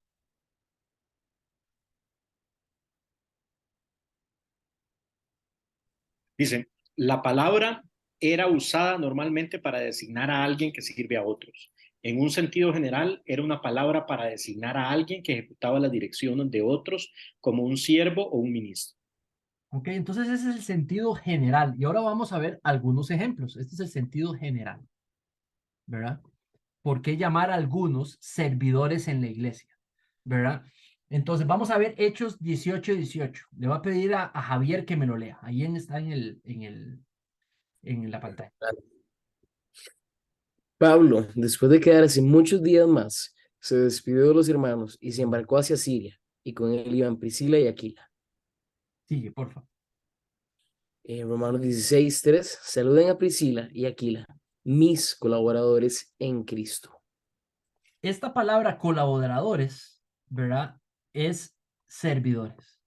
Dice, la palabra era usada normalmente para designar a alguien que sirve a otros. En un sentido general, era una palabra para designar a alguien que ejecutaba las direcciones de otros como un siervo o un ministro.
Ok, entonces ese es el sentido general. Y ahora vamos a ver algunos ejemplos. Este es el sentido general, ¿verdad? ¿Por qué llamar a algunos servidores en la iglesia? ¿Verdad? Entonces vamos a ver Hechos 18:18. Le voy a pedir a Javier que me lo lea. Ahí está en la pantalla.
Pablo, después de quedarse muchos días más, se despidió de los hermanos y se embarcó hacia Siria, y con él iban Priscila y Aquila.
Sigue, por favor.
Romanos 16:3, saluden a Priscila y Aquila, mis colaboradores en Cristo.
Esta palabra colaboradores, ¿verdad? Es servidores.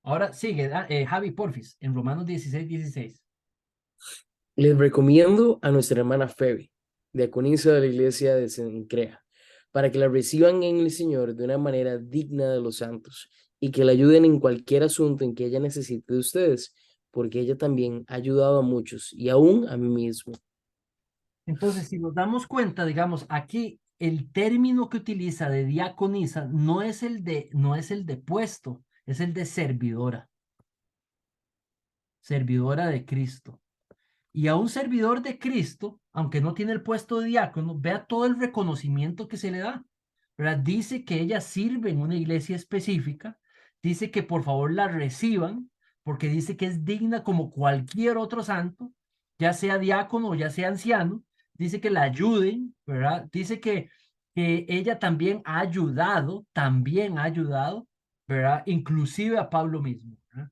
Ahora sigue, Javi, porfis, en Romanos 16:16.
Les recomiendo a nuestra hermana Phoebe, diaconisa de la iglesia de Cencrea, para que la reciban en el Señor de una manera digna de los santos y que la ayuden en cualquier asunto en que ella necesite de ustedes, porque ella también ha ayudado a muchos y aún a mí mismo.
Entonces, si nos damos cuenta, digamos, aquí el término que utiliza de diaconisa no es el de puesto, es el de servidora. Servidora de Cristo. Y a un servidor de Cristo, aunque no tiene el puesto de diácono, vea todo el reconocimiento que se le da, ¿verdad? Dice que ella sirve en una iglesia específica, dice que por favor la reciban, porque dice que es digna como cualquier otro santo, ya sea diácono o ya sea anciano, dice que la ayuden, ¿verdad? Dice que ella también ha ayudado, ¿verdad? Inclusive a Pablo mismo, ¿verdad?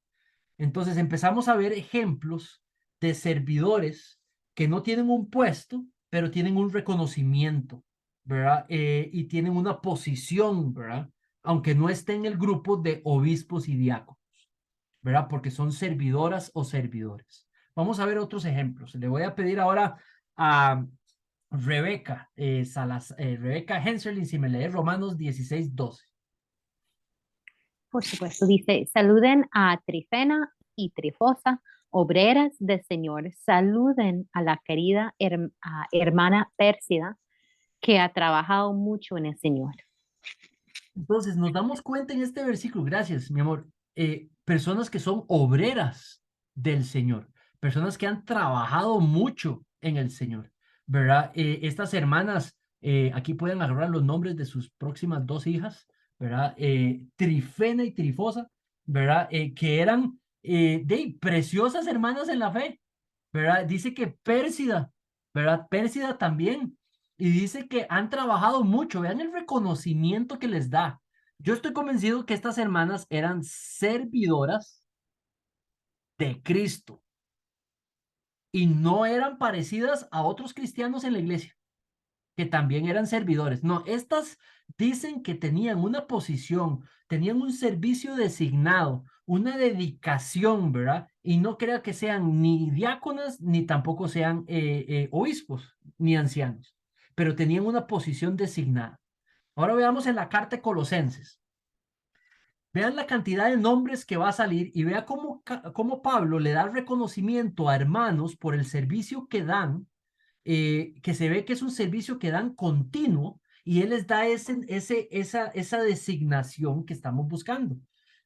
Entonces empezamos a ver ejemplos de servidores que no tienen un puesto, pero tienen un reconocimiento, ¿verdad? Y tienen una posición, ¿verdad? Aunque no esté en el grupo de obispos y diáconos, ¿verdad? Porque son servidoras o servidores. Vamos a ver otros ejemplos. Le voy a pedir ahora a Rebeca Rebeca Henselin, si me lee Romanos 16:12.
Por supuesto, dice, saluden a Trifena y Trifosa, obreras del Señor. Saluden a la querida hermana Pérsida, que ha trabajado mucho en el Señor.
Entonces, nos damos cuenta en este versículo, gracias, mi amor, personas que son obreras del Señor, personas que han trabajado mucho en el Señor, ¿verdad? Estas hermanas, aquí pueden agarrar los nombres de sus próximas 2 hijas, ¿verdad? Trifena y Trifosa, ¿verdad? Que eran preciosas hermanas en la fe, ¿verdad? Dice que Pérsida, ¿verdad? Pérsida también. Y dice que han trabajado mucho. Vean el reconocimiento que les da. Yo estoy convencido que estas hermanas eran servidoras de Cristo y no eran parecidas a otros cristianos en la iglesia, que también eran servidores. No, estas dicen que tenían una posición, tenían un servicio designado, una dedicación, ¿verdad? Y no creo que sean ni diáconas, ni tampoco sean obispos, ni ancianos, pero tenían una posición designada. Ahora veamos en la carta de Colosenses. Vean la cantidad de nombres que va a salir y vea cómo Pablo le da reconocimiento a hermanos por el servicio que dan, que se ve que es un servicio que dan continuo y él les da esa designación que estamos buscando.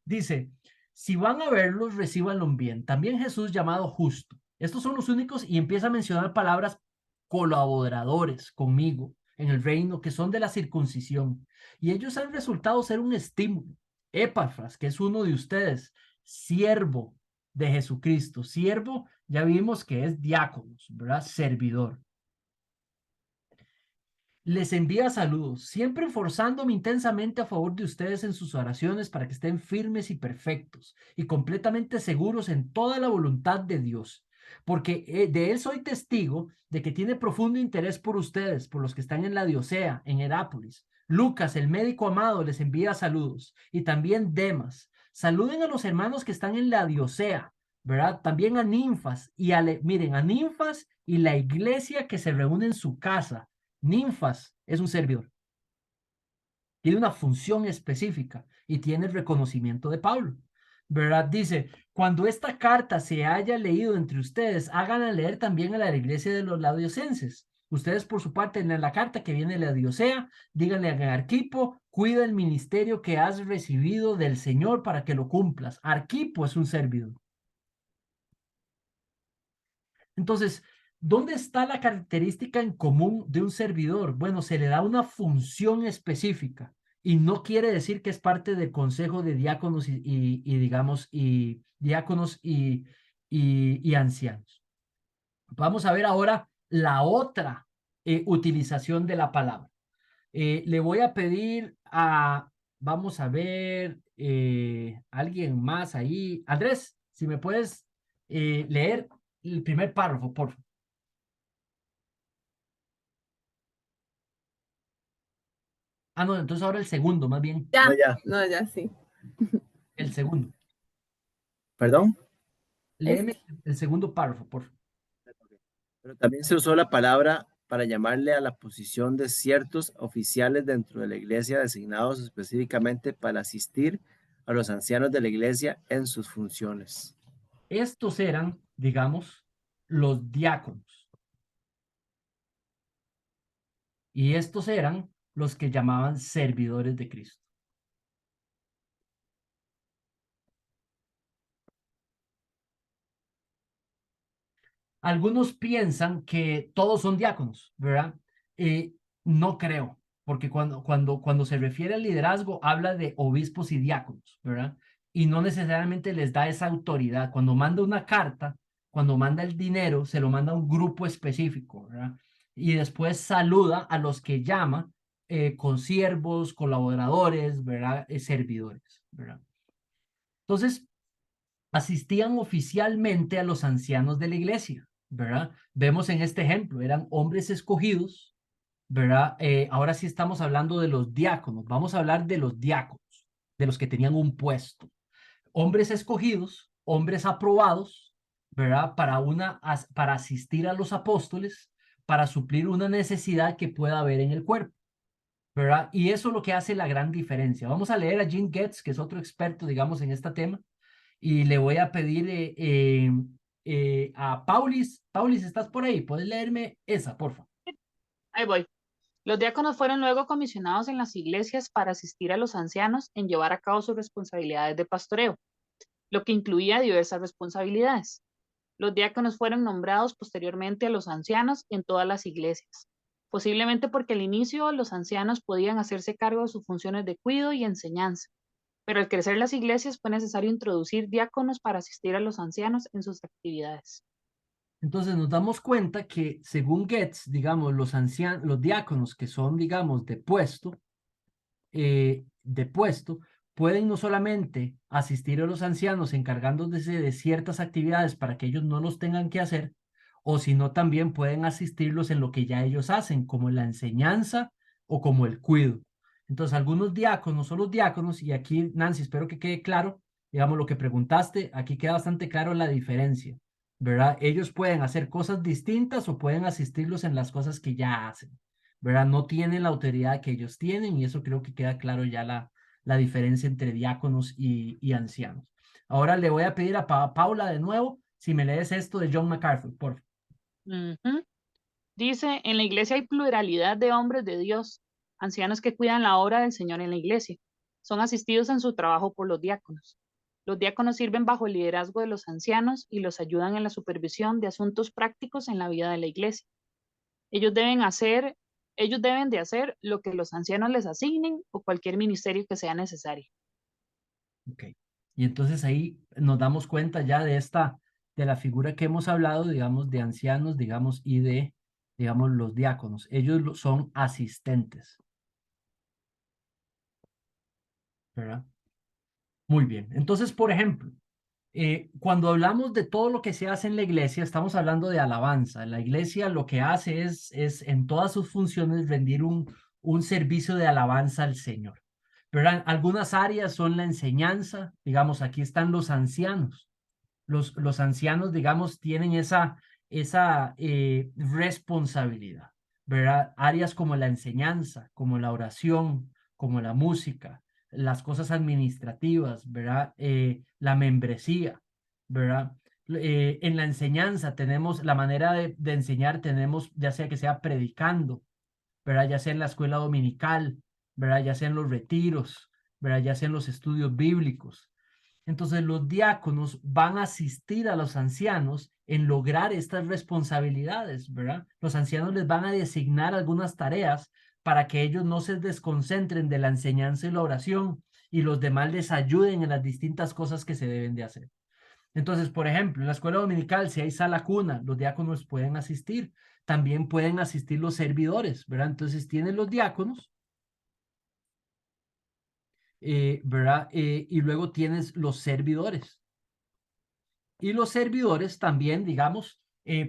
Dice, si van a verlos, recíbanlo bien. También Jesús llamado justo. Estos son los únicos y empieza a mencionar palabras colaboradores conmigo en el reino que son de la circuncisión. Y ellos han resultado ser un estímulo. Epafras, que es uno de ustedes, siervo de Jesucristo. Siervo, ya vimos que es diáconos, ¿verdad? Servidor. Les envía saludos, siempre esforzándome intensamente a favor de ustedes en sus oraciones para que estén firmes y perfectos y completamente seguros en toda la voluntad de Dios. Porque de él soy testigo de que tiene profundo interés por ustedes, por los que están en la Laodicea, en Herápolis. Lucas, el médico amado, les envía saludos y también Demas. Saluden a los hermanos que están en la Laodicea, ¿verdad? También a Ninfas y miren, a Ninfas y la iglesia que se reúne en su casa. Ninfas es un servidor. Tiene una función específica y tiene el reconocimiento de Pablo. ¿verdad? Dice, cuando esta carta se haya leído entre ustedes, háganla leer también a la iglesia de los laodicenses. Ustedes, por su parte, en la carta que viene de la Laodicea, díganle a Arquipo, cuida el ministerio que has recibido del Señor para que lo cumplas. Arquipo es un servidor. Entonces, ¿dónde está la característica en común de un servidor? Bueno, se le da una función específica y no quiere decir que es parte del consejo de diáconos diáconos y ancianos. Vamos a ver ahora la otra utilización de la palabra. Le voy a pedir vamos a ver, alguien más ahí. Andrés, si me puedes leer el primer párrafo, por favor. No, entonces ahora el segundo, más bien.
Ya,
No, ya.
no, ya sí.
El segundo.
¿Perdón?
Léeme el segundo párrafo, por favor.
Pero también se usó la palabra para llamarle a la posición de ciertos oficiales dentro de la iglesia designados específicamente para asistir a los ancianos de la iglesia en sus funciones.
Estos eran, digamos, los diáconos. Y estos eran los que llamaban servidores de Cristo. Algunos piensan que todos son diáconos, ¿verdad? No creo, porque cuando se refiere al liderazgo, habla de obispos y diáconos, ¿verdad? Y no necesariamente les da esa autoridad. Cuando manda una carta, cuando manda el dinero, se lo manda a un grupo específico, ¿verdad? Y después saluda a los que llama consiervos, colaboradores, ¿verdad? Servidores, ¿verdad? Entonces, asistían oficialmente a los ancianos de la iglesia, ¿verdad? Vemos en este ejemplo, eran hombres escogidos, ¿verdad? Ahora sí estamos hablando de los diáconos, vamos a hablar de los diáconos, de los que tenían un puesto. Hombres escogidos, hombres aprobados, ¿verdad? Para asistir a los apóstoles, para suplir una necesidad que pueda haber en el cuerpo, ¿verdad? Y eso es lo que hace la gran diferencia. Vamos a leer a Jim Getz, que es otro experto, digamos, en este tema, y le voy a pedir a Paulis. Paulis, ¿estás por ahí? ¿Puedes leerme esa, por favor?
Ahí voy. Los diáconos fueron luego comisionados en las iglesias para asistir a los ancianos en llevar a cabo sus responsabilidades de pastoreo, lo que incluía diversas responsabilidades. Los diáconos fueron nombrados posteriormente a los ancianos en todas las iglesias, posiblemente porque al inicio los ancianos podían hacerse cargo de sus funciones de cuidado y enseñanza, pero al crecer las iglesias fue necesario introducir diáconos para asistir a los ancianos en sus actividades.
Entonces nos damos cuenta que según Getz, digamos, los diáconos que son, digamos, de puesto, pueden no solamente asistir a los ancianos encargándose de ciertas actividades para que ellos no los tengan que hacer, o sino también pueden asistirlos en lo que ya ellos hacen, como la enseñanza o como el cuidado. Entonces, algunos diáconos son los diáconos, y aquí, Nancy, espero que quede claro, digamos, lo que preguntaste, aquí queda bastante claro la diferencia, ¿verdad? Ellos pueden hacer cosas distintas o pueden asistirlos en las cosas que ya hacen, ¿verdad? No tienen la autoridad que ellos tienen, y eso creo que queda claro ya la diferencia entre diáconos y ancianos. Ahora le voy a pedir a Paula de nuevo si me lees esto de John MacArthur, por favor.
Dice, en la iglesia hay pluralidad de hombres de Dios, ancianos que cuidan la obra del Señor en la iglesia. Son asistidos en su trabajo por los diáconos. Los diáconos sirven bajo el liderazgo de los ancianos y los ayudan en la supervisión de asuntos prácticos en la vida de la iglesia. Ellos deben de hacer lo que los ancianos les asignen o cualquier ministerio que sea necesario.
Ok. Y entonces ahí nos damos cuenta ya de la figura que hemos hablado, digamos, de ancianos, digamos, y de, digamos, los diáconos. Ellos son asistentes, ¿verdad? Muy bien. Entonces, por ejemplo, cuando hablamos de todo lo que se hace en la iglesia, estamos hablando de alabanza. La iglesia lo que hace es en todas sus funciones rendir un servicio de alabanza al Señor. Pero algunas áreas son la enseñanza, digamos, aquí están los ancianos. Los ancianos, digamos, tienen esa responsabilidad, ¿verdad? Áreas como la enseñanza, como la oración, como la música, las cosas administrativas, ¿verdad? La membresía, ¿verdad? En la enseñanza tenemos la manera de enseñar, tenemos ya sea que sea predicando, ¿verdad? Ya sea en la escuela dominical, ¿verdad? Ya sea en los retiros, ¿verdad? Ya sea en los estudios bíblicos. Entonces los diáconos van a asistir a los ancianos en lograr estas responsabilidades, ¿verdad? Los ancianos les van a designar algunas tareas para que ellos no se desconcentren de la enseñanza y la oración y los demás les ayuden en las distintas cosas que se deben de hacer. Entonces, por ejemplo, en la escuela dominical, si hay sala cuna, los diáconos pueden asistir. También pueden asistir los servidores, ¿verdad? Entonces tienen los diáconos, ¿verdad? Y luego tienes los servidores. Y los servidores también, digamos,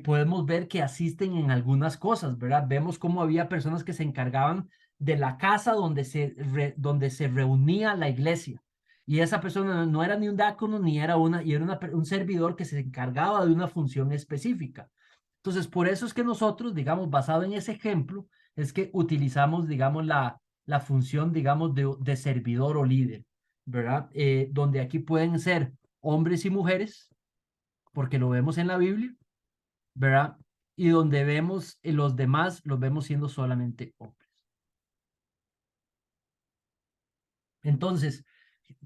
podemos ver que asisten en algunas cosas, ¿verdad? Vemos cómo había personas que se encargaban de la casa donde se reunía la iglesia. Y esa persona no era ni un diácono, ni era un servidor que se encargaba de una función específica. Entonces, por eso es que nosotros, digamos, basado en ese ejemplo, es que utilizamos, digamos, la función, digamos, de servidor o líder, ¿verdad? Donde aquí pueden ser hombres y mujeres, porque lo vemos en la Biblia, ¿verdad? Y donde vemos los demás, los vemos siendo solamente hombres. Entonces,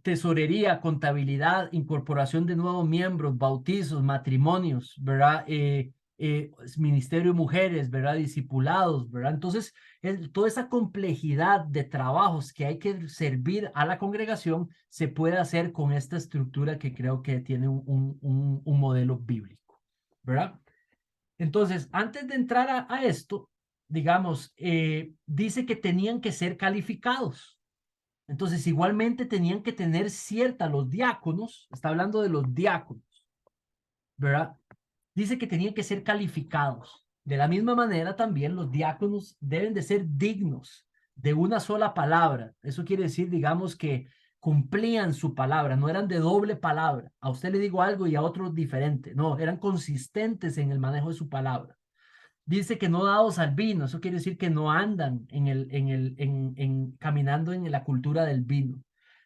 tesorería, contabilidad, incorporación de nuevos miembros, bautizos, matrimonios, ¿verdad? Ministerio de mujeres, ¿verdad? Discipulados, ¿verdad? Entonces, toda esa complejidad de trabajos que hay que servir a la congregación se puede hacer con esta estructura que creo que tiene un modelo bíblico, ¿verdad? Entonces, antes de entrar a esto, digamos, dice que tenían que ser calificados. Entonces, igualmente tenían que tener los diáconos, está hablando de los diáconos, ¿verdad? Dice que tenían que ser calificados. De la misma manera, también los diáconos deben de ser dignos de una sola palabra. Eso quiere decir, digamos, que cumplían su palabra, no eran de doble palabra. A usted le digo algo y a otro diferente. No, eran consistentes en el manejo de su palabra. Dice que no dados al vino, eso quiere decir que no andan caminando en la cultura del vino.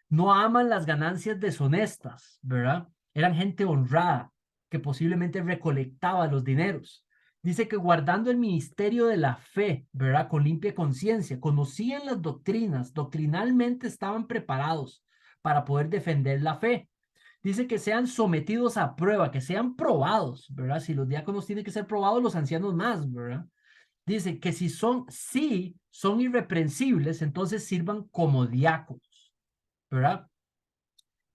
No aman las ganancias deshonestas, ¿verdad? Eran gente honrada que posiblemente recolectaba los dineros. Dice que guardando el ministerio de la fe, ¿verdad? Con limpia conciencia, conocían las doctrinas, doctrinalmente estaban preparados para poder defender la fe. Dice que sean sometidos a prueba, que sean probados, ¿verdad? Si los diáconos tienen que ser probados, los ancianos más, ¿verdad? Dice que si son irreprensibles, entonces sirvan como diáconos, ¿verdad?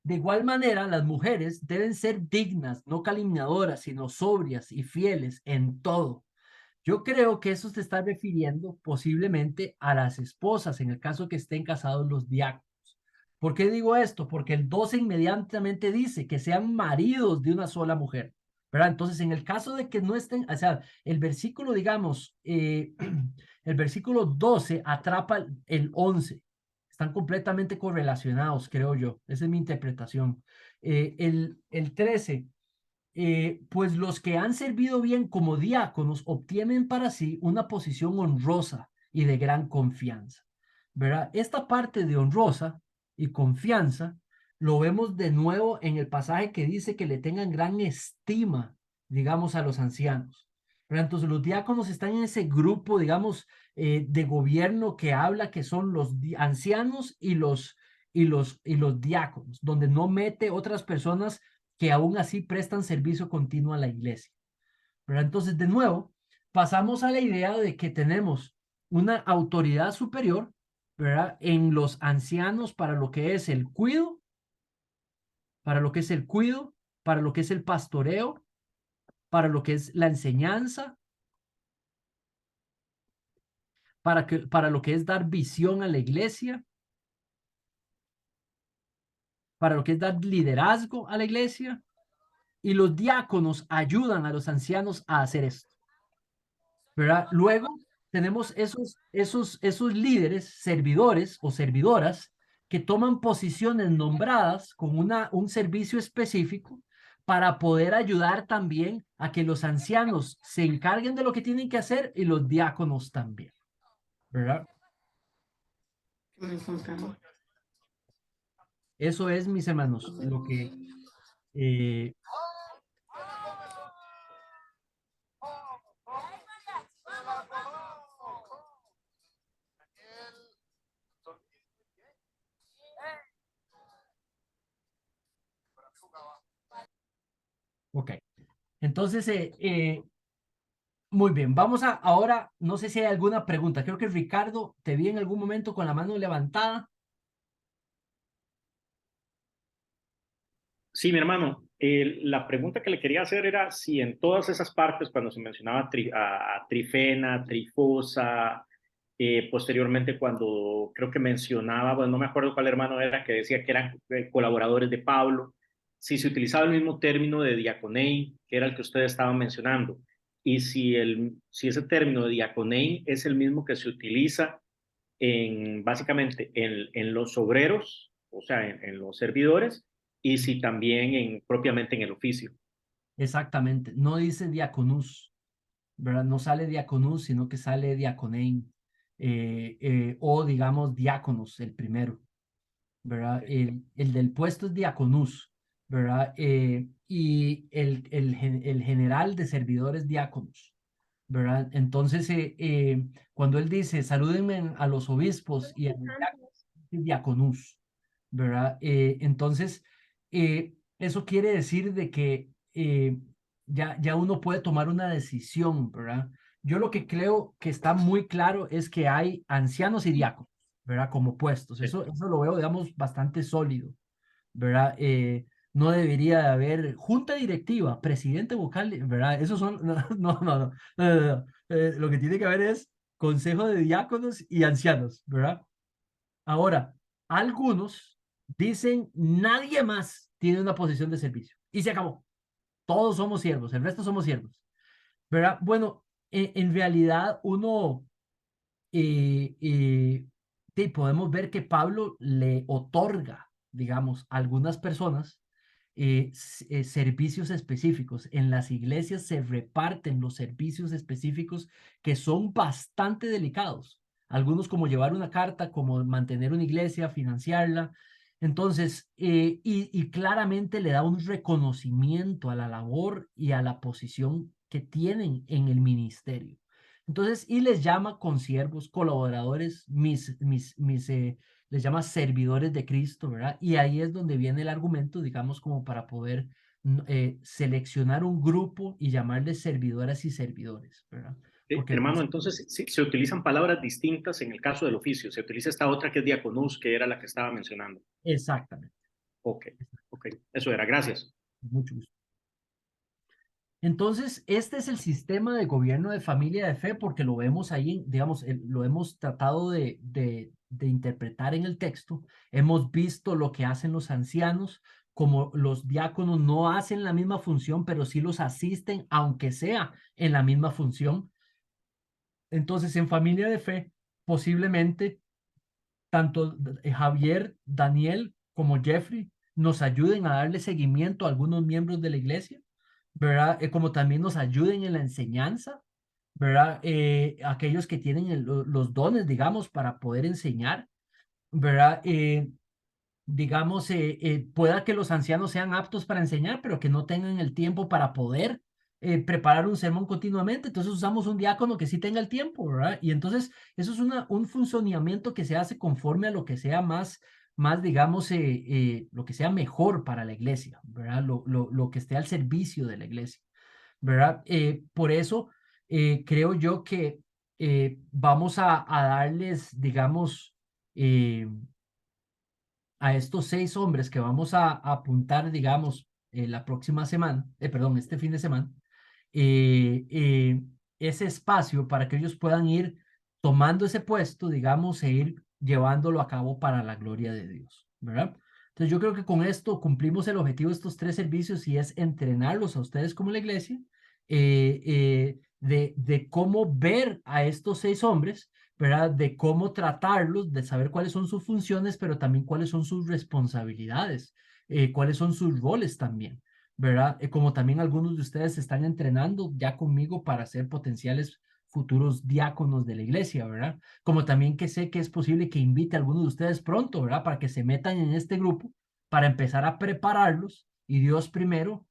De igual manera, las mujeres deben ser dignas, no calumniadoras, sino sobrias y fieles en todo. Yo creo que eso se está refiriendo posiblemente a las esposas, en el caso que estén casados los diáconos. ¿Por qué digo esto? Porque el 12 inmediatamente dice que sean maridos de una sola mujer, ¿verdad? Entonces, en el caso de que no estén, o sea, el versículo, digamos, el versículo 12 atrapa el 11. Están completamente correlacionados, creo yo. Esa es mi interpretación. El 13, pues los que han servido bien como diáconos obtienen para sí una posición honrosa y de gran confianza, ¿verdad? Esta parte de honrosa y confianza lo vemos de nuevo en el pasaje que dice que le tengan gran estima, digamos, a los ancianos, ¿verdad? Entonces los diáconos están en ese grupo, digamos, de gobierno que habla que son los ancianos y los diáconos, donde no mete otras personas que aún así prestan servicio continuo a la iglesia, ¿verdad? Entonces, de nuevo, pasamos a la idea de que tenemos una autoridad superior, ¿verdad? En los ancianos para lo que es el cuido, para lo que es el pastoreo, para lo que es la enseñanza, para lo que es dar visión a la iglesia, para lo que es dar liderazgo a la iglesia, y los diáconos ayudan a los ancianos a hacer esto, ¿verdad? Luego tenemos esos líderes, servidores o servidoras que toman posiciones nombradas con un servicio específico para poder ayudar también a que los ancianos se encarguen de lo que tienen que hacer y los diáconos también, ¿verdad? Eso es, mis hermanos, lo que eh, ok. Entonces, muy bien, vamos a ahora, no sé si hay alguna pregunta. Creo que Ricardo, te vi en algún momento con la mano levantada.
Sí, mi hermano, la pregunta que le quería hacer era si en todas esas partes, cuando se mencionaba a trifena, trifosa, posteriormente cuando creo que mencionaba, bueno, no me acuerdo cuál hermano era, que decía que eran colaboradores de Pablo, si se utilizaba el mismo término de diaconei, que era el que ustedes estaban mencionando, y si ese término de diaconei es el mismo que se utiliza básicamente en los obreros, o sea, en los servidores, y si también propiamente en el oficio.
Exactamente, no dice diaconus, ¿verdad? No sale diaconus, sino que sale diaconein, o digamos diáconos, el primero, ¿verdad? El del puesto es diaconus, ¿verdad? Y el general de servidores diáconos, ¿verdad? Entonces, cuando él dice, salúdenme a los obispos y a los diaconus, ¿verdad? Entonces, eso quiere decir de que ya uno puede tomar una decisión, ¿verdad? Yo lo que creo que está muy claro es que hay ancianos y diáconos, ¿verdad? Como puestos. Eso lo veo, digamos, bastante sólido, ¿verdad? No debería de haber junta directiva, presidente vocal, ¿verdad? Esos son, no. Lo que tiene que haber es consejo de diáconos y ancianos, ¿verdad? Ahora, algunos dicen nadie más tiene una posición de servicio y se acabó. Todos somos siervos, el resto somos siervos, ¿verdad? Bueno, en realidad uno podemos ver que Pablo le otorga, digamos, a algunas personas servicios específicos. En las iglesias se reparten los servicios específicos que son bastante delicados. Algunos como llevar una carta, como mantener una iglesia, financiarla. Entonces, y claramente le da un reconocimiento a la labor y a la posición que tienen en el ministerio. Entonces, y les llama consiervos, colaboradores, les llama servidores de Cristo, ¿verdad? Y ahí es donde viene el argumento, digamos, como para poder seleccionar un grupo y llamarles servidoras y servidores, ¿verdad? Porque
Hermano, entonces sí, se utilizan palabras distintas en el caso del oficio. Se utiliza esta otra que es diaconus, que era la que estaba mencionando.
Exactamente.
Ok, eso era, gracias.
Mucho gusto. Entonces, este es el sistema de gobierno de familia de fe, porque lo vemos ahí, digamos, lo hemos tratado de interpretar en el texto. Hemos visto lo que hacen los ancianos, como los diáconos no hacen la misma función, pero sí los asisten, aunque sea en la misma función. Entonces, en familia de fe, posiblemente tanto Javier, Daniel como Jeffrey nos ayuden a darle seguimiento a algunos miembros de la iglesia, ¿verdad? Como también nos ayuden en la enseñanza, ¿verdad? Aquellos que tienen los dones, digamos, para poder enseñar, ¿verdad? Digamos, pueda que los ancianos sean aptos para enseñar, pero que no tengan el tiempo para poder preparar un sermón continuamente. Entonces usamos un diácono que sí tenga el tiempo, ¿verdad? Y entonces eso es un funcionamiento que se hace conforme a lo que sea más digamos, lo que sea mejor para la iglesia, ¿verdad? Lo que esté al servicio de la iglesia, ¿verdad? Por eso creo yo que vamos a darles, digamos, a estos 6 hombres que vamos a apuntar, digamos, la próxima semana, perdón, este fin de semana, eh, eh, ese espacio para que ellos puedan ir tomando ese puesto, digamos, e ir llevándolo a cabo para la gloria de Dios, ¿verdad? Entonces yo creo que con esto cumplimos el objetivo de estos 3 servicios y es entrenarlos a ustedes como la iglesia, de cómo ver a estos 6 hombres, ¿verdad? De cómo tratarlos, de saber cuáles son sus funciones, pero también cuáles son sus responsabilidades, cuáles son sus roles también, ¿verdad? Como también algunos de ustedes se están entrenando ya conmigo para ser potenciales futuros diáconos de la iglesia, ¿verdad? Como también que sé que es posible que invite a algunos de ustedes pronto, ¿verdad? Para que se metan en este grupo para empezar a prepararlos y Dios primero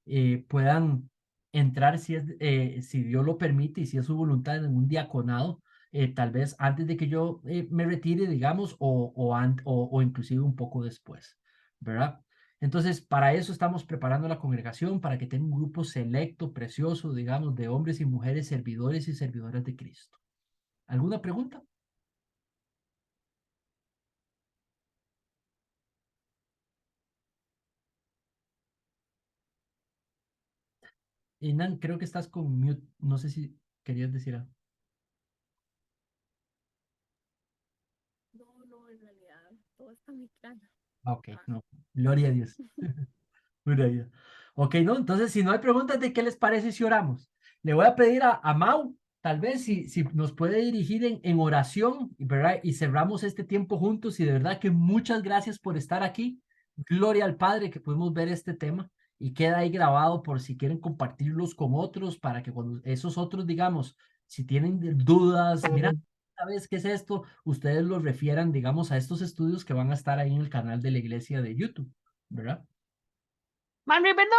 puedan entrar si Dios lo permite y si es su voluntad en un diaconado, tal vez antes de que yo me retire, digamos, o inclusive un poco después, ¿verdad? Entonces, para eso estamos preparando la congregación, para que tenga un grupo selecto, precioso, digamos, de hombres y mujeres servidores y servidoras de Cristo. ¿Alguna pregunta? Nan, creo que estás con mute. No sé si querías decir algo.
No, en realidad todo está muy claro.
Ok, no. Gloria a Dios. Gloria a Dios. Ok, no, entonces si no hay preguntas, ¿de qué les parece si oramos? Le voy a pedir a Mau, tal vez si nos puede dirigir en oración, ¿verdad? Y cerramos este tiempo juntos y de verdad que muchas gracias por estar aquí. Gloria al Padre que pudimos ver este tema y queda ahí grabado por si quieren compartirlos con otros para que cuando esos otros, digamos, si tienen dudas, mira, ¿sabes qué es esto? Ustedes los refieran, digamos, a estos estudios que van a estar ahí en el canal de la iglesia de YouTube, ¿verdad?
Manri, perdón.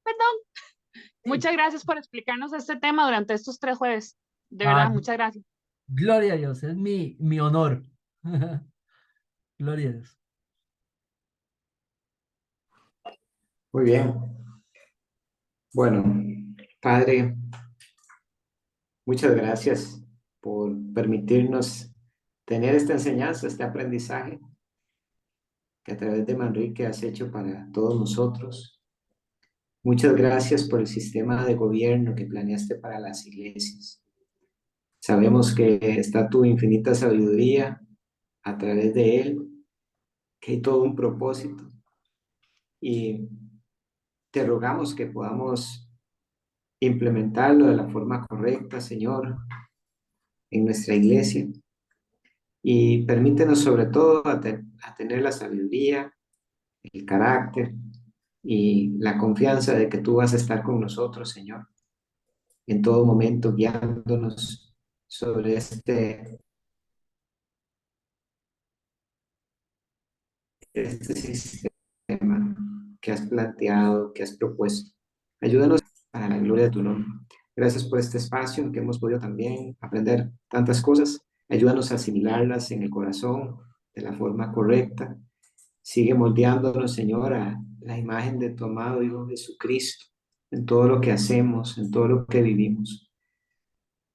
Sí.
Muchas gracias por explicarnos este tema durante estos 3 jueves. De
Ah,
verdad, muchas gracias.
gloria a Dios, es mi honor. Gloria a Dios.
Muy bien. Bueno, Padre, muchas gracias por permitirnos tener esta enseñanza, este aprendizaje que a través de Manrique has hecho para todos nosotros. Muchas gracias por el sistema de gobierno que planeaste para las iglesias. Sabemos que está tu infinita sabiduría a través de él, que hay todo un propósito. Y te rogamos que podamos implementarlo de la forma correcta, Señor, en nuestra iglesia. Y permítenos sobre todo a tener la sabiduría, el carácter y la confianza de que tú vas a estar con nosotros, Señor, en todo momento guiándonos sobre este sistema que has planteado, que has propuesto. Ayúdanos para la gloria de tu nombre. Gracias por este espacio en que hemos podido también aprender tantas cosas. Ayúdanos a asimilarlas en el corazón de la forma correcta. Sigue moldeándonos, Señor, a la imagen de tu amado Hijo Jesucristo en todo lo que hacemos, en todo lo que vivimos.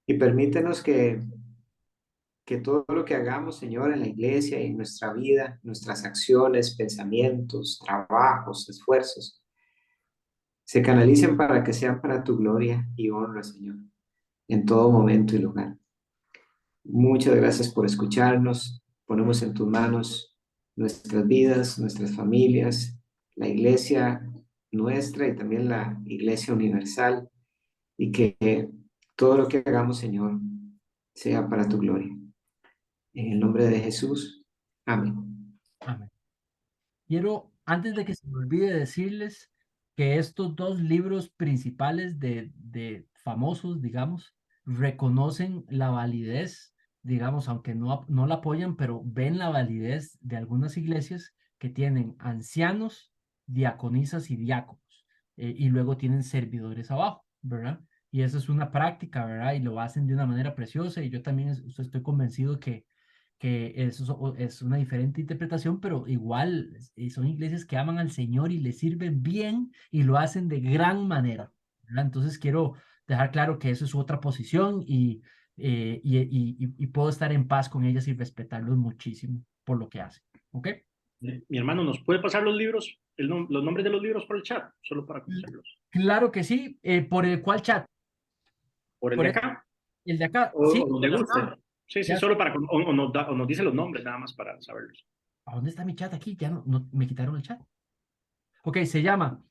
Y permítenos que todo lo que hagamos, Señor, en la iglesia y en nuestra vida, nuestras acciones, pensamientos, trabajos, esfuerzos, se canalicen para que sean para tu gloria y honra, Señor, en todo momento y lugar. Muchas gracias por escucharnos. Ponemos en tus manos nuestras vidas, nuestras familias, la iglesia nuestra y también la iglesia universal, y que todo lo que hagamos, Señor, sea para tu gloria. En el nombre de Jesús. Amén.
Amén. Quiero, antes de que se me olvide decirles que estos dos libros principales de famosos, digamos, reconocen la validez, digamos, aunque no la apoyan, pero ven la validez de algunas iglesias que tienen ancianos, diaconisas y diáconos, y luego tienen servidores abajo, ¿verdad? Y eso es una práctica, ¿verdad? Y lo hacen de una manera preciosa, y yo también estoy convencido que eso es una diferente interpretación, pero igual son iglesias que aman al Señor y le sirven bien y lo hacen de gran manera, ¿verdad? Entonces quiero dejar claro que eso es otra posición y puedo estar en paz con ellas y respetarlos muchísimo por lo que hacen, ¿ok?
Mi hermano, ¿nos puede pasar los libros, los nombres de los libros por el chat? Solo para conocerlos.
Claro que sí. ¿Por el cual chat?
¿Por el de acá?
El de acá,
O
sí.
donde guste. Sí,
Ya.
solo para, o nos dice los nombres nada más para saberlos.
¿A dónde está mi chat aquí? Ya no me quitaron el chat. Ok, se llama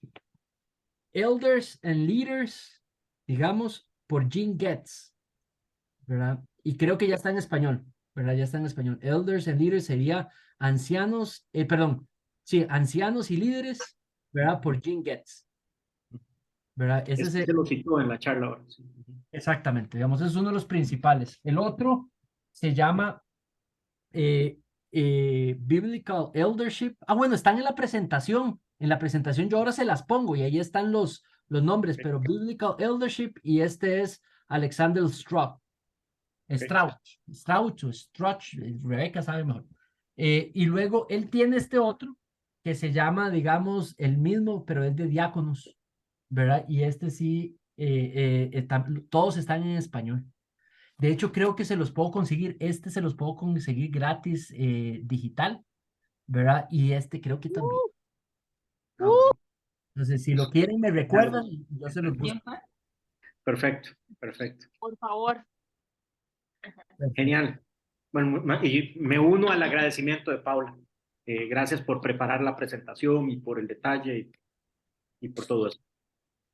Elders and Leaders, digamos, por Gene Getz, ¿verdad? Y creo que ya está en español, ¿verdad? Ya está en español. Elders and Leaders sería ancianos, sí, ancianos y líderes, ¿verdad? Por Gene Getz, ¿verdad? Ese
Se lo citó en la charla ahora. Sí.
Exactamente, digamos, es uno de los principales. El otro se llama Biblical Eldership. Ah, bueno, están en la presentación. En la presentación yo ahora se las pongo y ahí están los nombres, pero Biblical Eldership y este es Alexander Strauch. Strauch, Rebeca sabe mejor. Y luego él tiene este otro que se llama, digamos, el mismo, pero es de diáconos, ¿verdad? Y este sí, todos están en español. De hecho, creo que se los puedo conseguir. Este se los puedo conseguir gratis, digital, ¿verdad? Y este creo que también. Entonces, si lo quieren, me recuerdan y yo se los busco.
Perfecto, perfecto.
Por favor.
Genial. Bueno, y me uno al agradecimiento de Paula. Gracias por preparar la presentación y por el detalle y por todo eso.